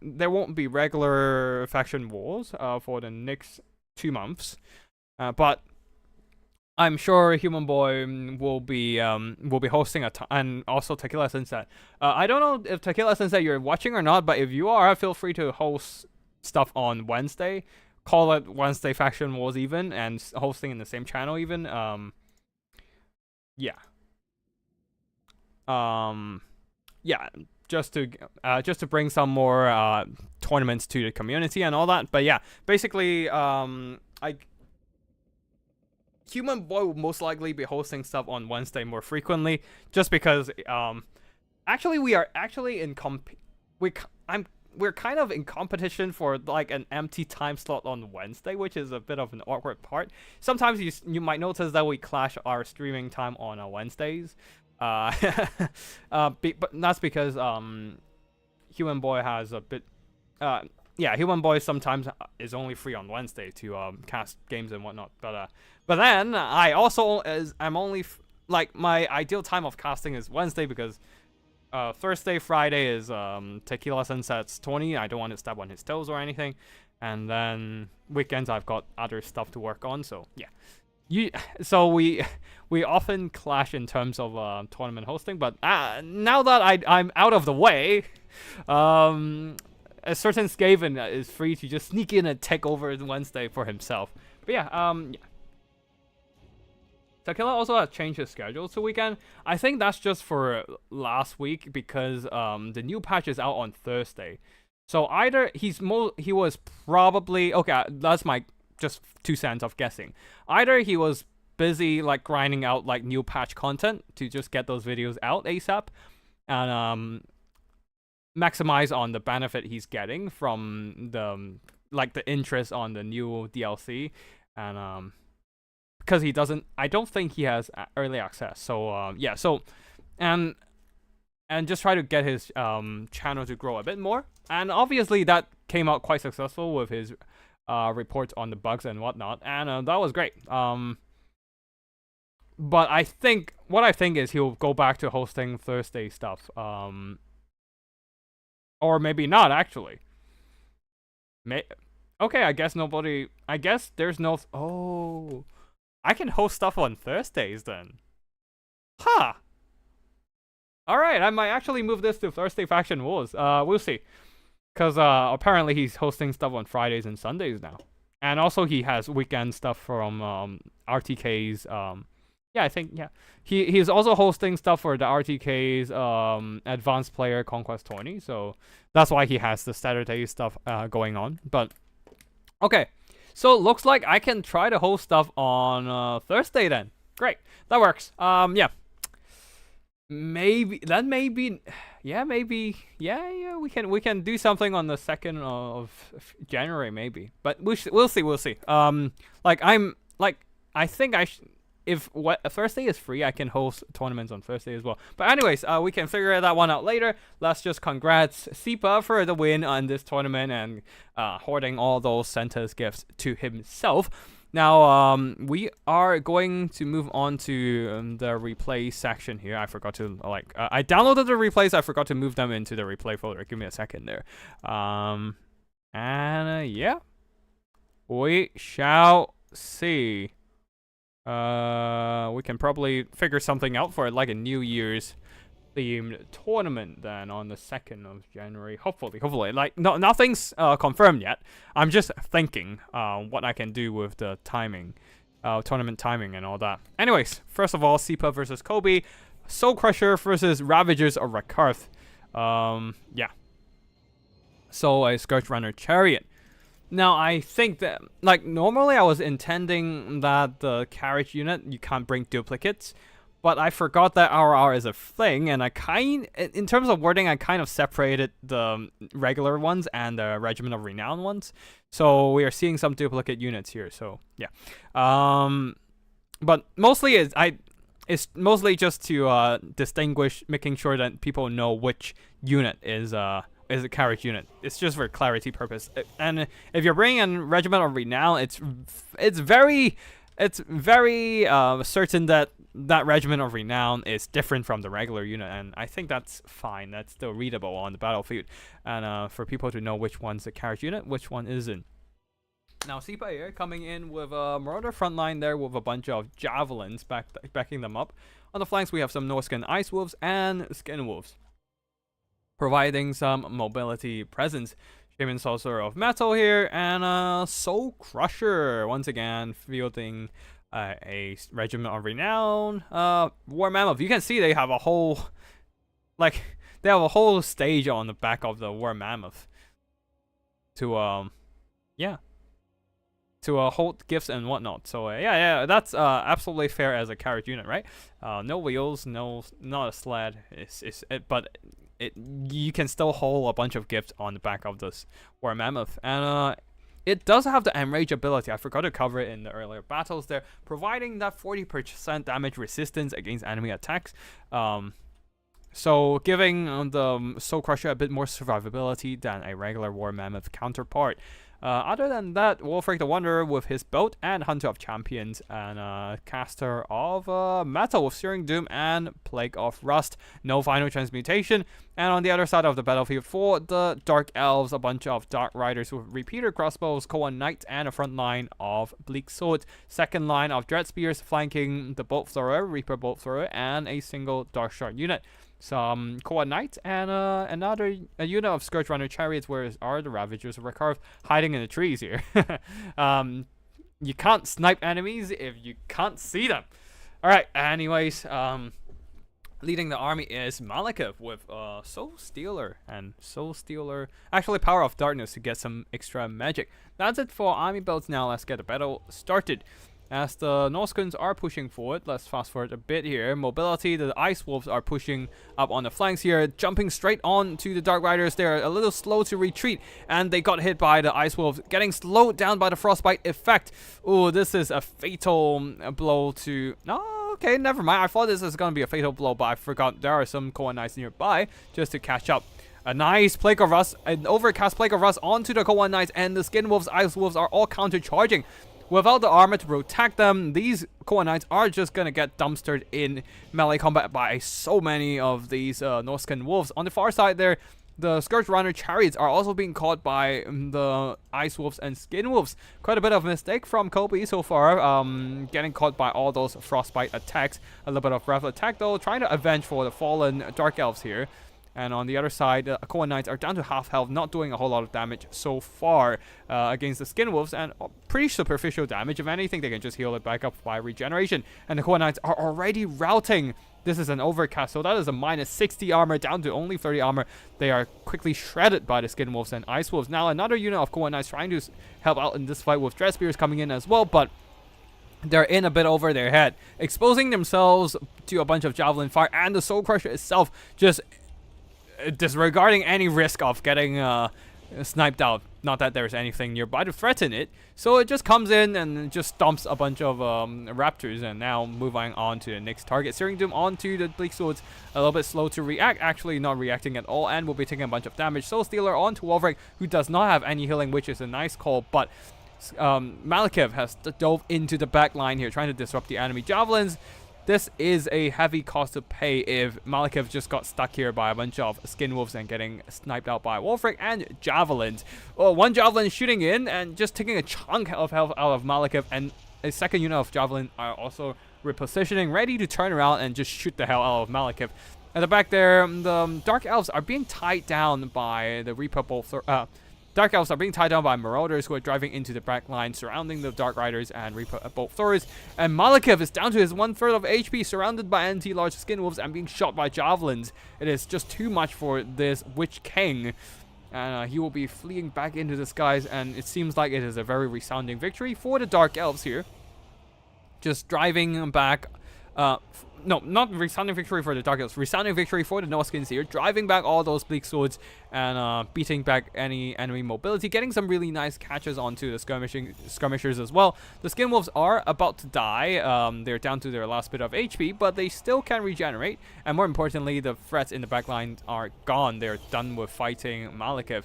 there won't be regular faction wars for the next 2 months, but I'm sure Human Boy will be hosting and also Tequila Sunset. I don't know if Tequila Sunset you're watching or not, but if you are, feel free to host stuff on Wednesday. Call it Wednesday Faction Wars even, and hosting in the same channel even. Yeah. Yeah. Just to bring some more tournaments to the community and all that. But yeah, basically, Human Boy will most likely be hosting stuff on Wednesday more frequently, just because actually we are actually in we're kind of in competition for like an empty time slot on Wednesday, which is a bit of an awkward part. Sometimes you might notice that we clash our streaming time on Wednesdays, but that's because Human Boy has a bit yeah, Human Boy sometimes is only free on Wednesday to cast games and whatnot. But then I'm only like my ideal time of casting is Wednesday, because Thursday, Friday is Tequila Sunset's 20. I don't want to step on his toes or anything, and then weekends I've got other stuff to work on. So yeah, so we often clash in terms of tournament hosting. But now that I'm out of the way, a certain Skaven is free to just sneak in and take over Wednesday for himself. But yeah, yeah. Tequila also has changed his schedule to weekend. I think that's just for last week, because the new patch is out on Thursday. So either he was probably, okay, that's my just 2 cents of guessing. Either he was busy like grinding out like new patch content to just get those videos out ASAP, and maximize on the benefit he's getting from the interest on the new DLC, and because I don't think he has early access. So yeah, so and just try to get his channel to grow a bit more. And obviously that came out quite successful with his reports on the bugs and whatnot, and that was great. But what I think is he'll go back to hosting Thursday stuff. Or maybe not, actually. Okay, I guess there's no... Oh. I can host stuff on Thursdays, then. Huh. Alright, I might actually move this to Thursday Faction Wars. We'll see. Because apparently he's hosting stuff on Fridays and Sundays now. And also he has weekend stuff from RTK's... Yeah, I think, yeah. He's also hosting stuff for the RTK's advanced player Conquest 20, so that's why he has the Saturday stuff going on. But okay, so looks like I can try to host stuff on Thursday then. Great, that works. Yeah. Maybe we can do something on the 2nd of January maybe. But we'll see. I think if Thursday is free, I can host tournaments on Thursday as well. But anyways, we can figure that one out later. Let's just congrats Sipa for the win on this tournament and hoarding all those Santa's gifts to himself. Now, we are going to move on to the replay section here. I forgot to, I downloaded the replays. I forgot to move them into the replay folder. Give me a second there. Yeah, we shall see. We can probably figure something out for it, like a New Year's themed tournament then on the 2nd of January. Hopefully. Like, nothing's confirmed yet. I'm just thinking what I can do with the timing, tournament timing and all that. Anyways, first of all, Sipa versus Kobe, Soul Crusher versus Ravagers of Rakarth. Yeah. So a Scourge Runner Chariot. Now, I think that, like, normally I was intending that the carriage unit, you can't bring duplicates, but I forgot that RR is a thing, and in terms of wording, I kind of separated the regular ones and the Regiment of Renown ones, so we are seeing some duplicate units here, so, yeah. But mostly, it's mostly just to distinguish, making sure that people know which unit is a carriage unit. It's just for clarity purpose. And if you're bringing in Regiment of Renown, it's very certain that Regiment of Renown is different from the regular unit, and I think that's fine. That's still readable on the battlefield, and for people to know which one's the carriage unit, which one isn't. Now, Sipa here coming in with a Marauder front line there with a bunch of javelins backing them up. On the flanks, we have some Norsca Ice Wolves and Skin Wolves, providing some mobility presence. Shaman Sorcerer of Metal here, and Soul Crusher once again fielding a Regiment of Renown. War Mammoth. You can see they have a whole, stage on the back of the War Mammoth to hold gifts and whatnot. So yeah, that's absolutely fair as a carriage unit, right? No wheels, not a sled. But you can still hold a bunch of gifts on the back of this War Mammoth, and it does have the Enrage ability. I forgot to cover it in the earlier battles there, providing that 40% damage resistance against enemy attacks. So giving the Soul Crusher a bit more survivability than a regular War Mammoth counterpart. Other than that, Wolfric the Wanderer with his boat and Hunter of Champions, and Caster of Metal with Searing Doom and Plague of Rust. No final transmutation. And on the other side of the battlefield for the Dark Elves, a bunch of Dark Riders with Repeater Crossbows, Khorne Knights, and a front line of Bleak Swords. Second line of Dread Spears flanking the Bolt Thrower, Reaper Bolt Thrower, and a single Dark Shard unit. Some Khorne Knights, and a unit of Scourge Runner Chariots, where are the Ravagers of Rakarth hiding in the trees here. You can't snipe enemies if you can't see them. Alright, anyways, leading the army is Malekith with Soul Stealer and Soul Stealer. Actually, Power of Darkness to get some extra magic. That's it for army builds now. Let's get the battle started. As the Norscans are pushing forward, let's fast forward a bit here. Mobility, the Ice Wolves are pushing up on the flanks here, jumping straight on to the Dark Riders. They're a little slow to retreat, and they got hit by the Ice Wolves, getting slowed down by the Frostbite effect. Oh, this is a fatal blow to... No, okay, never mind. I thought this was going to be a fatal blow, but I forgot there are some Khorne Knights nearby just to catch up. A nice Plague of Rust, an overcast Plague of Rust onto the Khorne Knights, and the Skin Wolves, Ice Wolves are all counter-charging. Without the armor to protect them, these Khorne Knights are just going to get dumpstered in melee combat by so many of these Norscan Wolves. On the far side there, the Scourge Runner Chariots are also being caught by the Ice Wolves and Skin Wolves. Quite a bit of mistake from Kobe so far, getting caught by all those Frostbite attacks. A little bit of Revel attack though, trying to avenge for the fallen Dark Elves here. And on the other side, the Khorne Knights are down to half health, not doing a whole lot of damage so far against the Skin Wolves, and pretty superficial damage. If anything, they can just heal it back up by regeneration. And the Khorne Knights are already routing. This is an overcast, so that is a minus 60 armor down to only 30 armor. They are quickly shredded by the Skin Wolves and Ice Wolves. Now another unit of Khorne Knights trying to help out in this fight with Dread Spears coming in as well, but they're in a bit over their head, exposing themselves to a bunch of Javelin fire, and the Soul Crusher itself just disregarding any risk of getting sniped out. Not that there's anything nearby to threaten it, so it just comes in and just stomps a bunch of raptors, and now moving on to the next target. Searing Doom onto the Bleak Swords, a little bit slow to react, actually not reacting at all, and will be taking a bunch of damage. Soul Stealer onto Wolfric, who does not have any healing, which is a nice call, but Malekith has dove into the back line here, trying to disrupt the enemy javelins. This is a heavy cost to pay if Malekith just got stuck here by a bunch of Skin Wolves and getting sniped out by Wolfric and Javelins. Oh, one Javelin shooting in and just taking a chunk of health out of Malekith, and a second unit of Javelin are also repositioning, ready to turn around and just shoot the hell out of Malekith. At the back there, the Dark Elves are being tied down by the Reaper Bolt. Dark Elves are being tied down by Marauders who are driving into the back line, surrounding the Dark Riders and Reaper Bolt Throwers. And Malekith is down to his 1/3 of HP, surrounded by anti-large skin wolves and being shot by javelins. It is just too much for this Witch King. And he will be fleeing back into the skies, and it seems like it is a very resounding victory for the Dark Elves here. Just driving back... no, not resounding victory for the Dark Elves. Resounding victory for the Norskins here. Driving back all those bleak swords and beating back any enemy mobility. Getting some really nice catches onto the skirmishers as well. The Skin Wolves are about to die. They're down to their last bit of HP, but they still can regenerate. And more importantly, the threats in the backline are gone. They're done with fighting Malekith.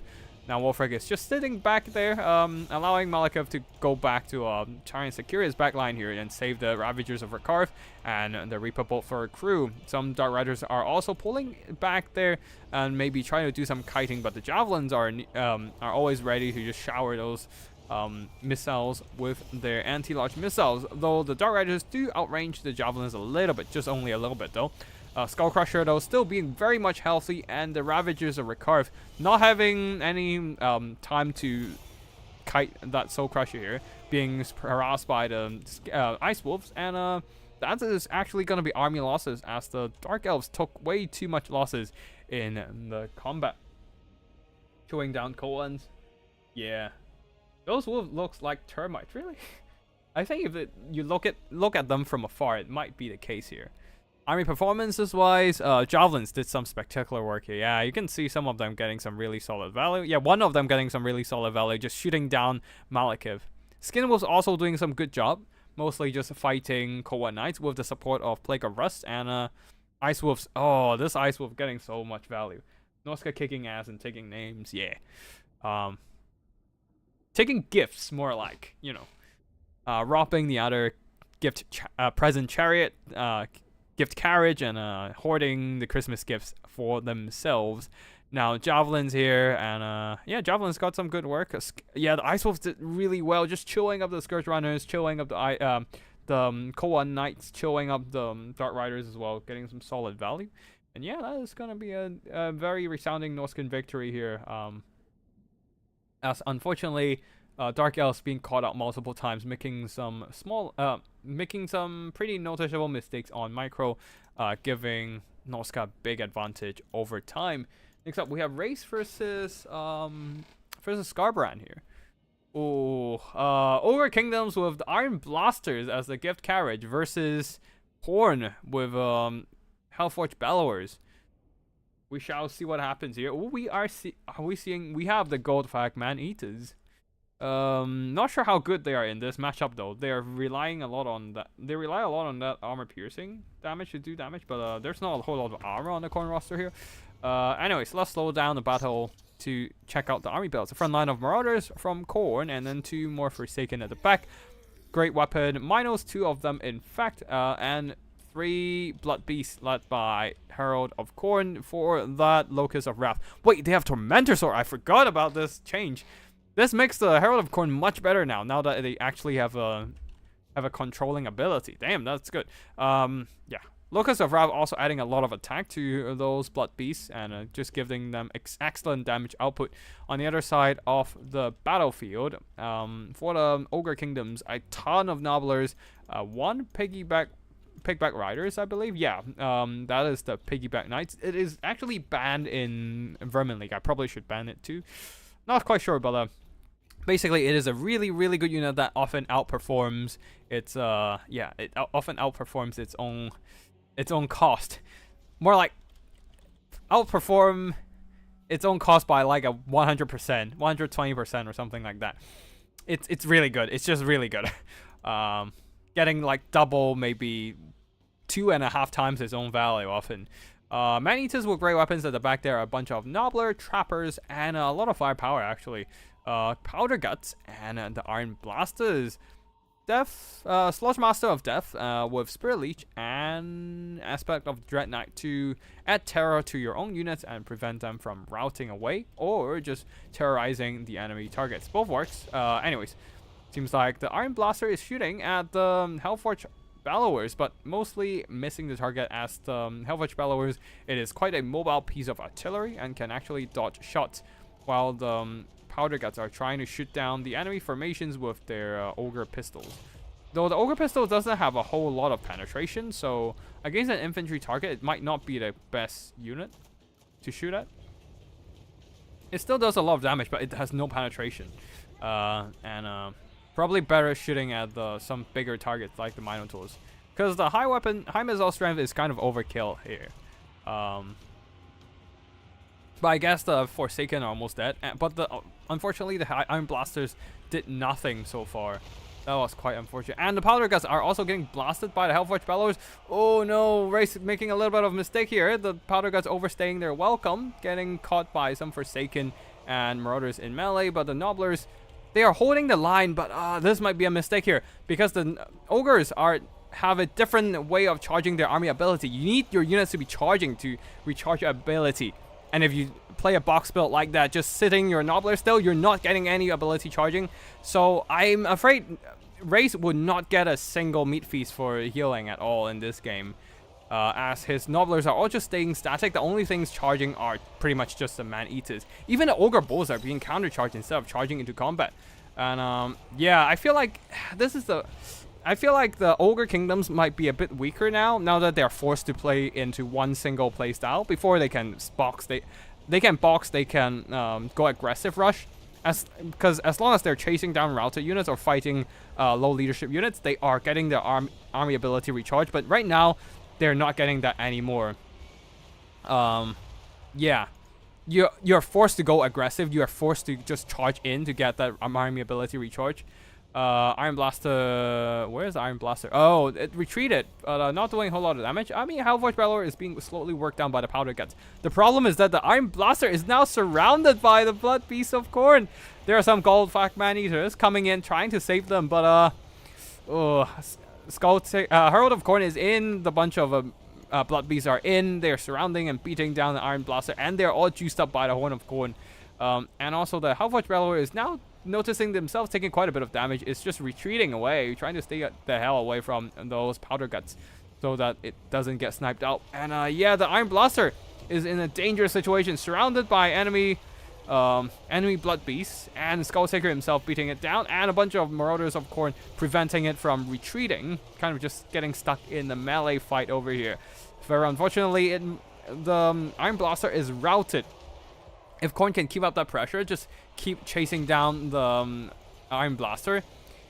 Now Wolfreg is just sitting back there, allowing Malekith to go back to try and secure his backline here and save the Ravagers of Rekarth and the Reaper Bolt for crew. Some Dark Riders are also pulling back there and maybe trying to do some kiting, but the Javelins are always ready to just shower those missiles with their anti-launch missiles. Though the Dark Riders do outrange the Javelins a little bit, just only a little bit though. Skullcrusher though still being very much healthy, and the Ravagers of Rekarth not having any time to kite that Soul Crusher here, being harassed by the Ice Wolves, and that is actually going to be army losses as the Dark Elves took way too much losses in the combat. Chewing down Khornes. Yeah, those wolves looks like termites, really. I think if you look at them from afar, it might be the case here. Army performances wise, Javelins did some spectacular work here. Yeah, you can see some of them getting some really solid value. Yeah, one of them getting some really solid value, just shooting down Malekith. Skin Wolves also doing some good job, mostly just fighting Khorne Knights with the support of Plague of Rust and Ice Wolves. Oh, this Ice Wolf getting so much value. Norsca kicking ass and taking names, yeah. Taking gifts, more like, you know. Robbing the other present chariot, gift carriage, and hoarding the Christmas gifts for themselves. Now Javelins here, and yeah, Javelins got some good work. Yeah, the Ice Wolves did really well, just chewing up the Scourge Runners, chewing up the Khorne Knights, chewing up the Dark Riders as well, getting some solid value. And yeah, that is gonna be a very resounding Norscan victory here. As unfortunately, Dark Elves being caught out multiple times, making some pretty noticeable mistakes on micro, giving Norsca big advantage over time. Next up, we have Race versus Scarbrand here. Oh, Ogre Kingdoms with the Iron Blasters as the gift carriage versus Khorne with Hellforge Bellowers. We shall see what happens here. Oh, we have the Gold Flag Man Eaters. Not sure how good they are in this matchup though. They are relying a lot on that. They rely a lot on that armor piercing damage to do damage, but there's not a whole lot of armor on the Khorne roster here. Anyways, let's slow down the battle to check out the army builds. The front line of Marauders from Khorne, and then two more Forsaken at the back. Great weapon, Minos, two of them in fact, and 3 Blood Beasts led by Herald of Khorne for that Locust of Wrath. Wait, they have Tormentor Sword. I forgot about this change. This makes the Herald of Khorne much better now that they actually have a controlling ability. Damn, that's good. Yeah. Locust of Wrath also adding a lot of attack to those Blood Beasts and just giving them excellent damage output. On the other side of the battlefield, for the Ogre Kingdoms, a ton of Nobblers, 1 Piggyback Riders, I believe. Yeah, that is the Piggyback Knights. It is actually banned in Vermin League. I probably should ban it too. Not quite sure, but basically it is a really, really good unit that often outperforms its often outperforms its own cost. More like outperform its own cost by like a 100%, 120% or something like that. It's really good. It's just really good. Getting like double, maybe 2.5 times its own value often. Man-Eaters with great weapons at the back there. A bunch of Nobbler, Trappers, and a lot of firepower actually. Powder Guts and the Iron Blasters. Death, Sludge Master of Death with Spirit Leech and Aspect of Dread Knight to add terror to your own units and prevent them from routing away or just terrorizing the enemy targets. Both works. Anyways, Seems like the Iron Blaster is shooting at the Hellforge Bellowers, but mostly missing the target as the Hellforge Bellowers, it is quite a mobile piece of artillery and can actually dodge shots, while the Powder Guts are trying to shoot down the enemy formations with their Ogre Pistols. Though the Ogre Pistol doesn't have a whole lot of penetration, so against an infantry target, it might not be the best unit to shoot at. It still does a lot of damage, but it has no penetration. Probably better shooting at some bigger targets like the Minotaurs. Because the high missile strength is kind of overkill here. But I guess the Forsaken are almost dead. But unfortunately, the Iron Blasters did nothing so far. That was quite unfortunate. And the Powder Guts are also getting blasted by the Hellforge Bellowers. Oh no, Race making a little bit of a mistake here. The Powder Guts overstaying their welcome, getting caught by some Forsaken and Marauders in melee. But the Nobblers, they are holding the line, but this might be a mistake here. Because the Ogres have a different way of charging their army ability. You need your units to be charging to recharge your ability. And if you play a box build like that, just sitting your Nobbler still, you're not getting any ability charging. So I'm afraid Race would not get a single meat feast for healing at all in this game. As his Nobblers are all just staying static. The only things charging are pretty much just the Man-Eaters. Even the Ogre Bulls are being counter-charged instead of charging into combat. And yeah, I feel like the Ogre Kingdoms might be a bit weaker now that they're forced to play into one single play style. Before they can box, they can go aggressive rush. Because as long as they're chasing down routed units or fighting low leadership units, they are getting their army ability recharged. But right now, they're not getting that anymore. Yeah. You're forced to go aggressive. You are forced to just charge in to get that army ability recharge. Iron Blaster, where is the Iron Blaster? Oh, it retreated, but not doing a whole lot of damage. I mean, Hellforge Bellower is being slowly worked down by the Powder Guts. The problem is that the Iron Blaster is now surrounded by the Blood Beasts of Khorne. There are some Goldflack Man-Eaters coming in, trying to save them, but Herald of Khorne is in, the bunch of Blood Beasts are in, they're surrounding and beating down the Iron Blaster, and they're all juiced up by the Horn of Khorne. And also the Hellforge Bellower is now noticing themselves taking quite a bit of damage. It's just retreating away, trying to stay the hell away from those Powder Guts so that it doesn't get sniped out. And yeah, the Iron Blaster is in a dangerous situation, surrounded by enemy Blood Beasts, and Skulltaker himself beating it down, and a bunch of Marauders of Khorne preventing it from retreating, kind of just getting stuck in the melee fight over here. Very unfortunately, the Iron Blaster is routed. If Khorne can keep up that pressure, just keep chasing down the Iron Blaster,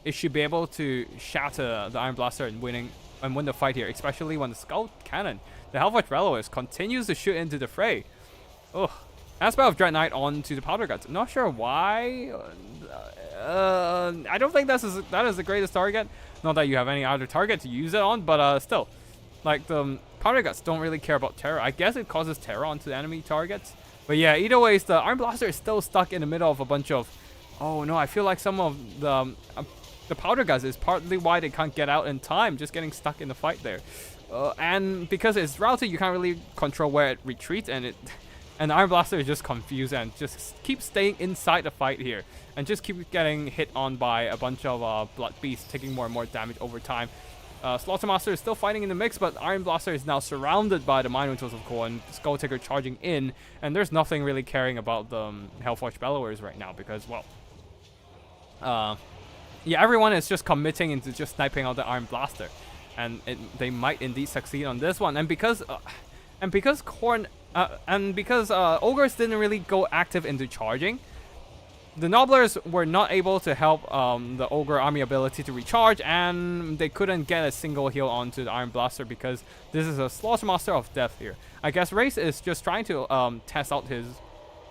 it should be able to shatter the Iron Blaster and win the fight here, especially when the Skull Cannon, the Hellforge Bellowers, continues to shoot into the fray. Ugh. Aspect of Dread Knight onto the Powder Guts. I'm not sure why. I don't think that is the greatest target. Not that you have any other target to use it on, but still. Like, the Powder Guts don't really care about terror. I guess it causes terror onto the enemy targets. But yeah, either way, the Iron Blaster is still stuck in the middle of a bunch of... Oh no, I feel like some of the Powder Guts is partly why they can't get out in time, just getting stuck in the fight there. And because it's routed, you can't really control where it retreats, and the Iron Blaster is just confused and just keeps staying inside the fight here. And just keep getting hit on by a bunch of Blood Beasts, taking more and more damage over time. Slaughtermaster is still fighting in the mix, but Iron Blaster is now surrounded by the Minotaurs of Khorne, Skulltaker charging in, and there's nothing really caring about the Hellforge Bellowers right now because, well... yeah, everyone is just committing into just sniping out the Iron Blaster. And they might indeed succeed on this one. And because Khorne... because Ogres didn't really go active into charging, the Nobblers were not able to help the Ogre army ability to recharge, and they couldn't get a single heal onto the Iron Blaster because this is a Slaughtermaster of Death here. I guess Race is just trying to test out his...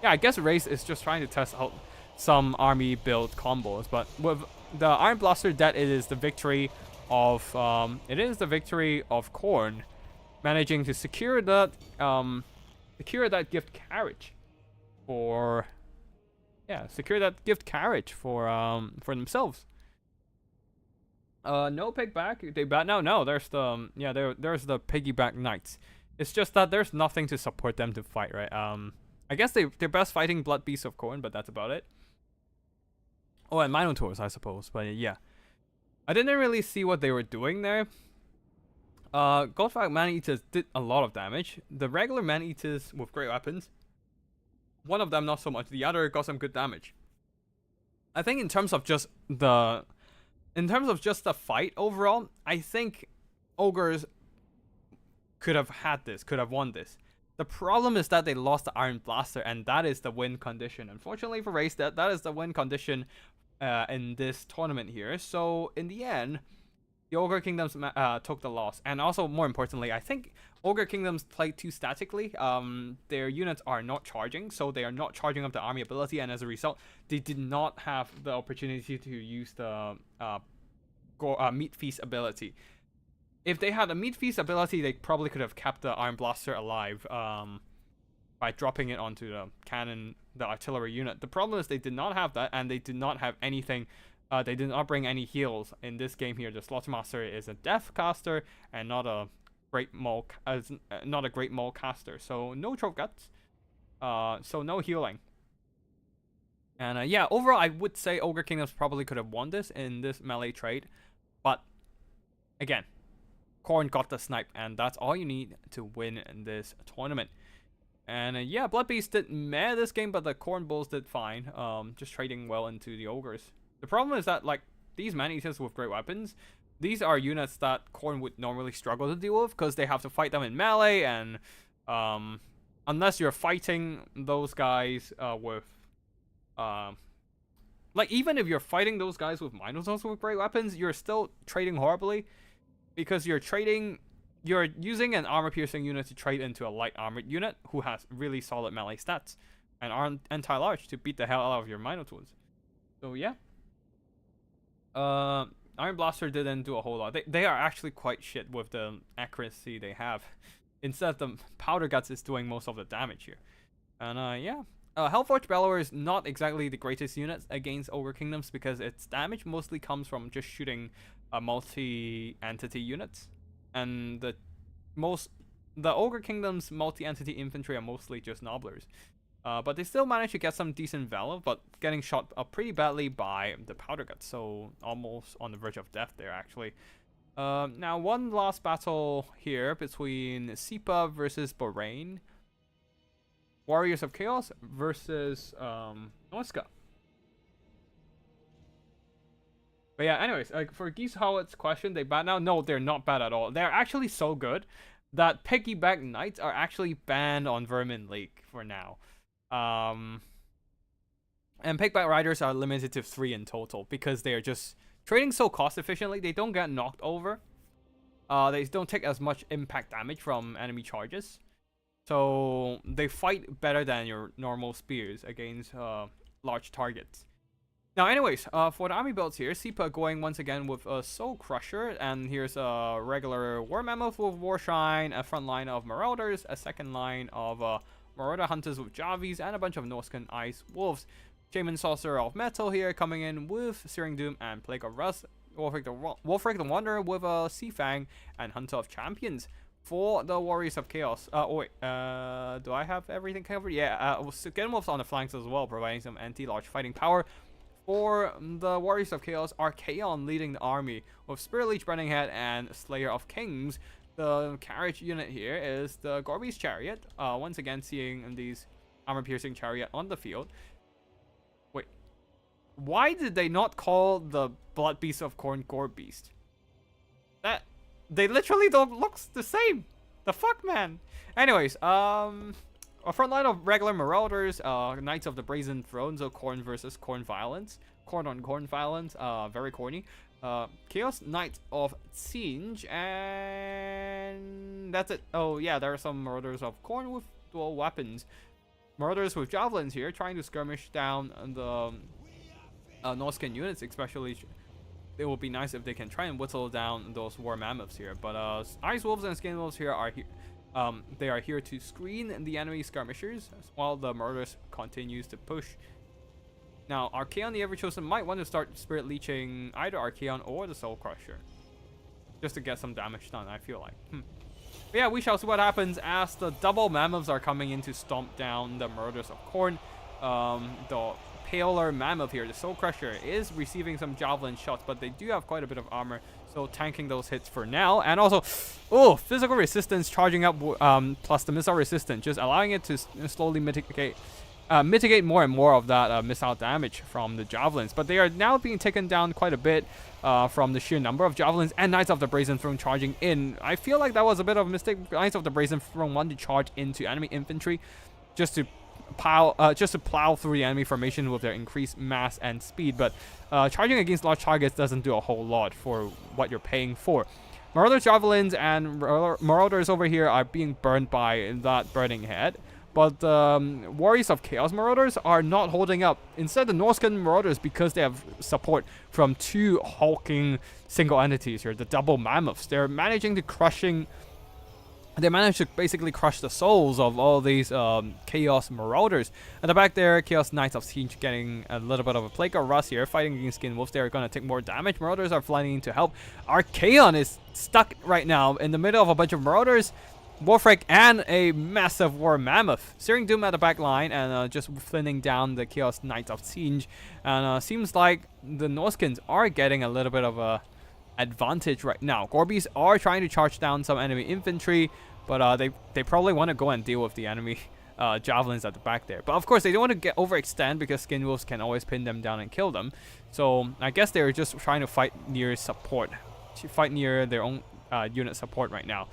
Yeah, I guess Race is just trying to test out some army build combos, but with the Iron Blaster dead, it is the victory of Khorne managing to secure that gift carriage for... Yeah, secure that gift carriage for themselves. No pigback. They bat now. No, there's the there's the piggyback knights. It's just that there's nothing to support them to fight, right? I guess they're best fighting Blood Beasts of Khorne, but that's about it. Oh, and Minotaurs, I suppose. But yeah, I didn't really see what they were doing there. Goldfag Man-Eaters did a lot of damage. The regular Man-Eaters with great weapons, one of them not so much. The other got some good damage. I think in terms of just the fight overall, I think ogres could have won this. The problem is that they lost the Iron Blaster, and that is the win condition. Unfortunately for Race, that is the win condition in this tournament here. So in the end, the Ogre Kingdoms took the loss. And also, more importantly, I think Ogre Kingdoms play too statically. Their units are not charging, so they are not charging up the army ability, and as a result, they did not have the opportunity to use the Meat Feast ability. If they had a Meat Feast ability, they probably could have kept the Iron Blaster alive by dropping it onto the cannon, the artillery unit. The problem is they did not have that, and they did not have anything. They did not bring any heals in this game here. The Slaughtermaster is a death caster and not a great maul, caster. So no Trove Guts. So no healing. And yeah, overall, I would say Ogre Kingdoms probably could have won this in this melee trade, but again, Khorne got the snipe, and that's all you need to win in this tournament. And yeah, Blood Beast did meh this game, but the Khorne Bulls did fine. Just trading well into the ogres. The problem is that, like, these Man-Eaters with great weapons, these are units that Khorne would normally struggle to deal with because they have to fight them in melee, and unless you're fighting those guys with like, even if you're fighting those guys with Minotaurs with great weapons, you're still trading horribly. Because you're using an armor-piercing unit to trade into a light armored unit who has really solid melee stats and are anti-large to beat the hell out of your Minotaurs. So yeah. Iron Blaster didn't do a whole lot. They are actually quite shit with the accuracy they have. Instead, the Powder Guts is doing most of the damage here. And yeah. Hellforge Bellower is not exactly the greatest unit against Ogre Kingdoms because its damage mostly comes from just shooting multi-entity units, and the Ogre Kingdom's multi-entity infantry are mostly just nobblers, but they still manage to get some decent valor, but getting shot up pretty badly by the Powder Guts, so almost on the verge of death there actually. Now one last battle here between Sipa versus Borain, Warriors of Chaos versus Norsca. But yeah, anyways, like for Geese Howlett's question, they bad now? No, they're not bad at all. They're actually so good that Piggyback Knights are actually banned on Vermin League for now. And Piggyback Riders are limited to 3 in total because they are just trading so cost efficiently. They don't get knocked over. They don't take as much impact damage from enemy charges. So they fight better than your normal spears against large targets. Now, anyways, for the army builds here, Sipa going once again with a Soul Crusher, and here's a regular War Mammoth with War Shrine, a front line of Marauders, a second line of Marauder Hunters with Javis, and a bunch of Norscan Ice Wolves. Shaman Sorcerer of Metal here coming in with Searing Doom and Plague of Rust. Wolfric the Wanderer with a Sea Fang and Hunter of Champions. For the Warriors of Chaos, do I have everything covered? Yeah, Skinwolves on the flanks as well, providing some anti-large fighting power. For the Warriors of Chaos, Archaon leading the army with Spirit Leech, Burning Head, and Slayer of Kings. The carriage unit here is the Gorby's Chariot. Once again, seeing these armor-piercing chariot on the field. Wait, why did they not call the Blood Beast of Khorne Gore Beast? They literally don't look the same. The fuck, man. Anyways, a front line of regular Marauders, Knights of the Brazen Throne, so Khorne versus Khorne Violence. Khorne on Khorne Violence, very corny. Chaos Knights of Siege, and that's it. Oh yeah, there are some Marauders of Khorne with dual weapons. Marauders with Javelins here, trying to skirmish down the Norscan units, especially. It would be nice if they can try and whittle down those War Mammoths here. But Ice Wolves and Skin Wolves here are here. They are here to screen the enemy skirmishers while the Marauders continues to push. Now, Archaon the Everchosen might want to start Spirit Leeching either Archaon or the Soul Crusher, just to get some damage done, I feel like. But yeah, we shall see what happens as the double Mammoths are coming in to stomp down the Marauders of Khorne. The Tailor Mammoth here, the Soul Crusher, is receiving some javelin shots, but they do have quite a bit of armor, so tanking those hits for now. And also, oh, physical resistance charging up plus the missile resistance, just allowing it to slowly mitigate more and more of that missile damage from the javelins. But they are now being taken down quite a bit from the sheer number of javelins, and Knights of the Brazen Throne charging in. I feel like that was a bit of a mistake. Knights of the Brazen Throne wanted to charge into enemy infantry just to plow through the enemy formation with their increased mass and speed, but charging against large targets doesn't do a whole lot for what you're paying for. Marauder javelins and marauders over here are being burned by that burning head, but Warriors of Chaos Marauders are not holding up. Instead, the Norscan Marauders, because they have support from two hulking single entities here, the double mammoths, they're managing to they managed to basically crush the souls of all these Chaos Marauders. At the back there, Chaos Knights of Siege getting a little bit of a plague of rust here, fighting against Skin Wolves. They're going to take more damage. Marauders are flying in to help. Archaon is stuck right now in the middle of a bunch of Marauders, Wolfric, and a massive War Mammoth. Searing Doom at the back line and just thinning down the Chaos Knights of Siege. And seems like the Norskins are getting a little bit of a advantage right now. Gorbies are trying to charge down some enemy infantry, but they probably want to go and deal with the enemy javelins at the back there. But of course, they don't want to get overextend because Skin Wolves can always pin them down and kill them. So I guess they're just trying to fight near support, to fight near their own unit support right now.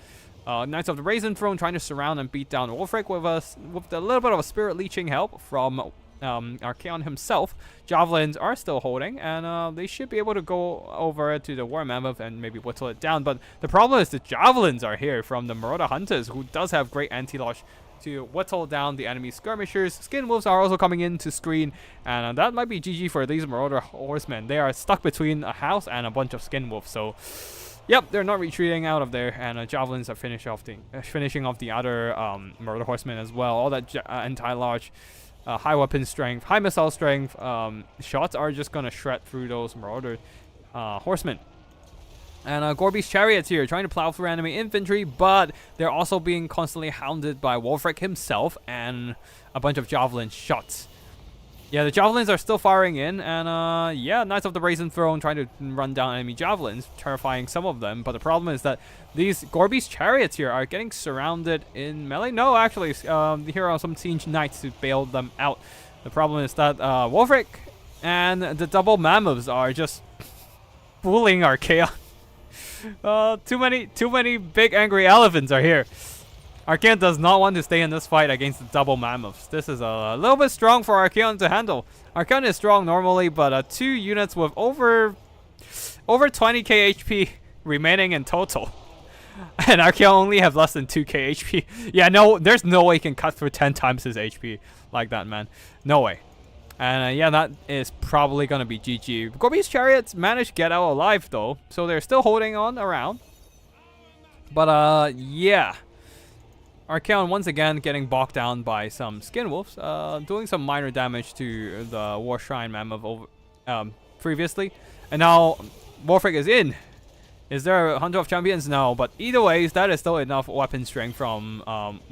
Knights of the Brazen Throne trying to surround and beat down Wolfric with a little bit of a spirit leeching help from Archaon himself. Javelins are still holding, and they should be able to go over to the War Mammoth and maybe whittle it down. But the problem is the javelins are here from the Marauder Hunters, who does have great anti-lock to whittle down the enemy skirmishers. Skin Wolves are also coming in to screen, and that might be GG for these Marauder Horsemen. They are stuck between a house and a bunch of Skin Wolves, so yep, they're not retreating out of there, and javelins are finishing off the other Marauder Horsemen as well. All that anti-large, high weapon strength, high missile strength shots are just gonna shred through those Marauder Horsemen. And Gorby's chariots here trying to plow through enemy infantry, but they're also being constantly hounded by Wolfric himself and a bunch of javelin shots. Yeah, the javelins are still firing in, and yeah, Knights of the Brazen Throne trying to run down enemy javelins, terrifying some of them. But the problem is that these Gorby's chariots here are getting surrounded in melee. No, actually, here are some siege knights to bail them out. The problem is that Wolfric and the double mammoths are just bullying Archaon. Too many big angry elephants are here. Archaon does not want to stay in this fight against the double mammoths. This is a little bit strong for Archaon to handle. Archaon is strong normally, but 2 units with over 20k HP remaining in total. And Archaon only have less than 2k HP. Yeah, no, there's no way he can cut through 10 times his HP like that, man. No way. And yeah, that is probably going to be GG. Gorby's chariots managed to get out alive though, so they're still holding on around. But yeah. Archaon once again getting bogged down by some Skin Wolves, doing some minor damage to the War Shrine Mammoth over, previously. And now Wolfric is in. Is there a Hunter of Champions? No, but either ways, that is still enough weapon strength from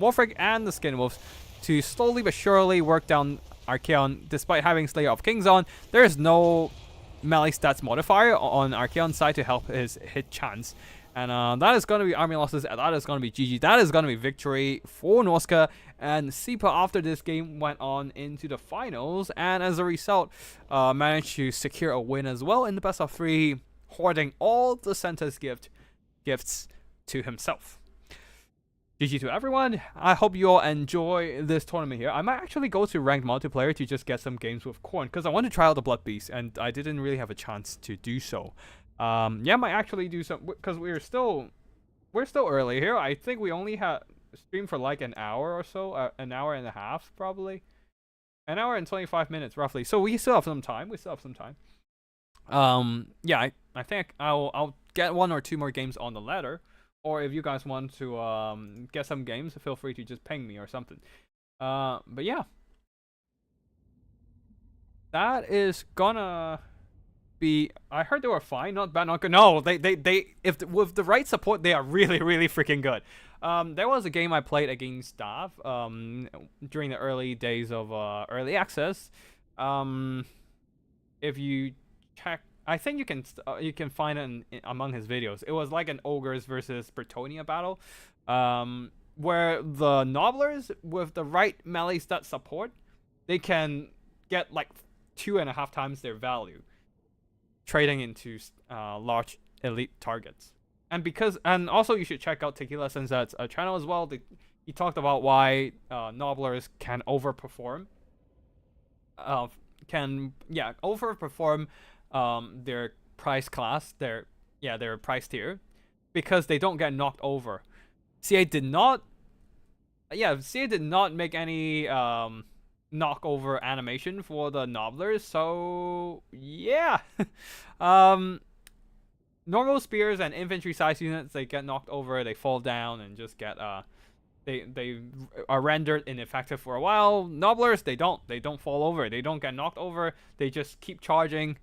Wolfric and the Skin Wolves to slowly but surely work down Archaon. Despite having Slayer of Kings on, there is no melee stats modifier on Archaon's side to help his hit chance. And that is going to be army losses, and that is going to be GG. That is going to be victory for Norsca. And SIPA, after this game, went on into the finals, and as a result, managed to secure a win as well in the best of 3, hoarding all the Santa's gifts to himself. GG to everyone. I hope you all enjoy this tournament here. I might actually go to ranked multiplayer to just get some games with Khorne, because I want to try out the Blood Beast, and I didn't really have a chance to do so. Yeah, might actually do some, because we're still early here. I think we only had streamed for like an hour or so, an hour and a half probably, an hour and 25 minutes roughly. So we still have some time. Yeah, I think I'll get 1 or 2 more games on the ladder, or if you guys want to get some games, feel free to just ping me or something. But yeah, that is gonna be. I heard they were fine, not bad, not good. No, they with the right support, they are really freaking good. There was a game I played against Stav during the early days of early access. if you check, I think you can find it among his videos. It was like an ogres versus Bretonia battle, where the nobblers with the right melee stat support, they can get like 2.5 times their value, trading into large elite targets. And also you should check out Tequila since that's a channel as well. He talked about why nobblers can overperform. Overperform their price class, their price tier, because they don't get knocked over. CA did not make any knockover animation for the nobblers, so yeah. Normal spears and infantry size units, they get knocked over, they fall down and just get they are rendered ineffective for a while. Nobblers, they don't fall over, they don't get knocked over, they just keep charging,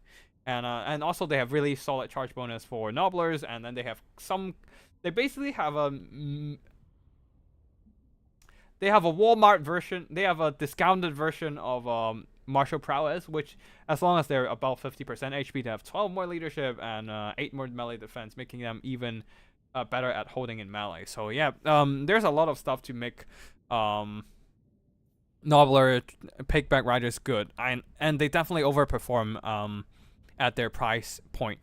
and also they have really solid charge bonus for nobblers, and then they basically have a Walmart version, they have a discounted version of martial prowess, which as long as they're above 50% HP, they have 12 more leadership and 8 more melee defense, making them even better at holding in melee. So yeah, there's a lot of stuff to make Nobbler Pigback Riders good, and they definitely overperform at their price point.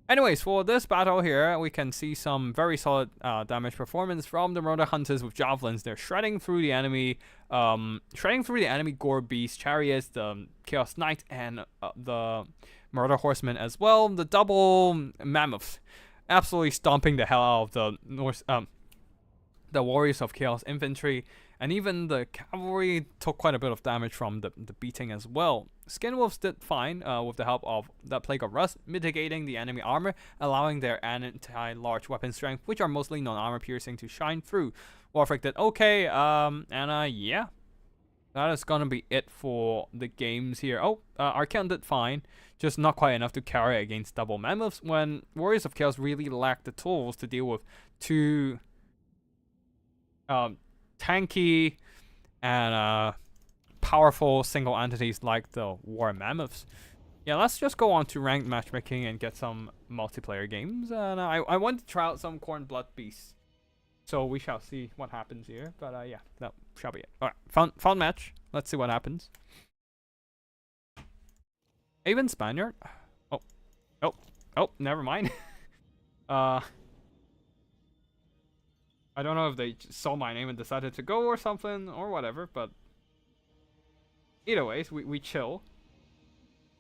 Anyways, for this battle here, we can see some very solid damage performance from the Murder Hunters with javelins. They're shredding through the enemy Gore Beast, Chariots, the Chaos Knight, and the Murder Horsemen as well. The double Mammoths, absolutely stomping the hell out of the Warriors of Chaos Infantry, and even the cavalry took quite a bit of damage from the beating as well. Skinwolves did fine with the help of the Plague of Rust, mitigating the enemy armor, allowing their anti-large weapon strength, which are mostly non-armor piercing, to shine through. Warfric did okay, yeah. That is gonna be it for the games here. Archaon did fine, just not quite enough to carry against double Mammoths when Warriors of Chaos really lack the tools to deal with two tanky and powerful single entities like the War Mammoths. Yeah, let's just go on to ranked matchmaking and get some multiplayer games. And I want to try out some Khorne Blood Beasts, so we shall see what happens here. But yeah, that shall be it. All right, fun match. Let's see what happens. Even Spaniard. Oh, never mind. I don't know if they saw my name and decided to go or something or whatever, but either ways, we chill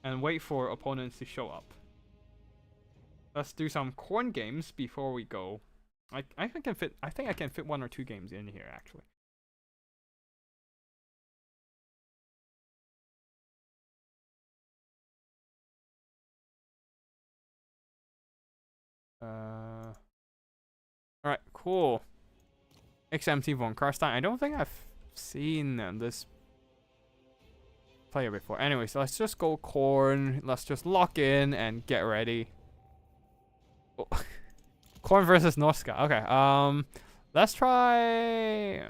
and wait for opponents to show up. Let's do some Khorne games before we go. I think I can fit 1 or 2 games in here actually. All right, cool. XMT von Karstein. I don't think I've seen this player before. Anyway, so let's just go Khorne. Let's just lock in and get ready. Oh. Khorne versus Norsca. Okay. Let's try.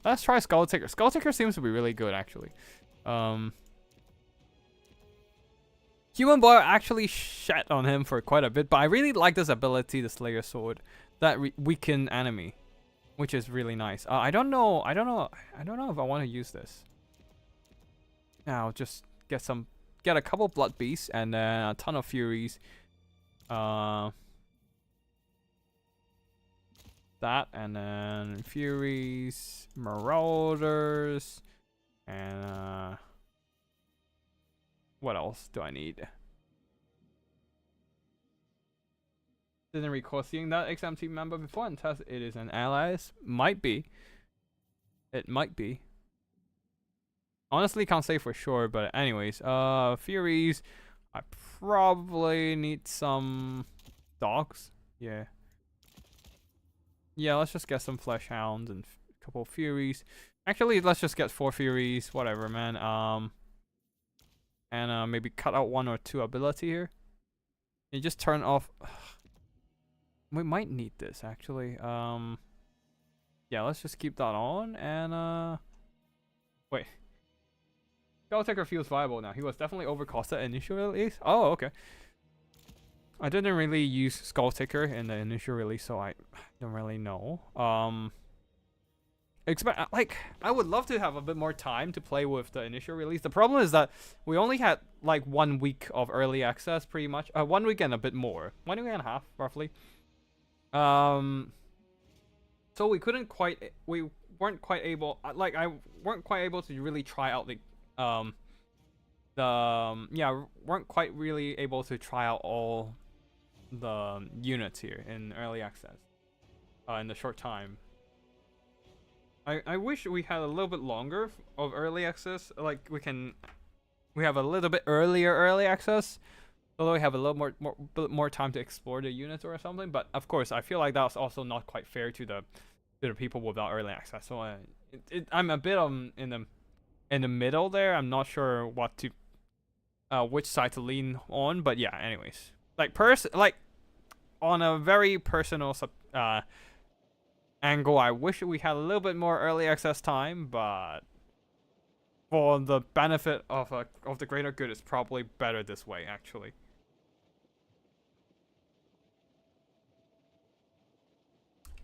Let's try Skull Ticker. Skull Ticker seems to be really good, actually. Human Boy actually shat on him for quite a bit, but I really like this ability, the Slayer Sword, that weaken enemy, which is really nice. I don't know if I want to use this. Now just get a couple Blood Beasts and then a ton of Furies. That and then Furies, Marauders, and what else do I need? Didn't recall seeing that XMT member before and test it is an allies. Might be. It might be. Honestly, can't say for sure, but anyways, Furies. I probably need some dogs. Yeah. Yeah, let's just get some Flesh Hounds and a couple of Furies. Actually, let's just get 4 Furies, whatever, man. And maybe cut out 1 or 2 ability here. You just turn off. We might need this actually. Yeah, let's just keep that on and Wait. Skulltaker feels viable now. He was definitely overcosted at initial release. Oh, okay. I didn't really use Skulltaker in the initial release, so I don't really know. I would love to have a bit more time to play with the initial release. The problem is that we only had like 1 week of early access, pretty much. 1 week and a bit more, 1 week and a half, roughly. So we weren't quite able. I weren't quite able to really try out weren't quite really able to try out all the units here in early access in the short time. I wish we had a little bit longer of early access. Like we have a little bit earlier early access, although we have a little more time to explore the units or something. But of course, I feel like that's also not quite fair to the people without early access. So I'm a bit in the middle there. I'm not sure what to which side to lean on. But yeah, anyways, like on a very personal angle, I wish we had a little bit more early access time, but for the benefit of the greater good, it's probably better this way, actually.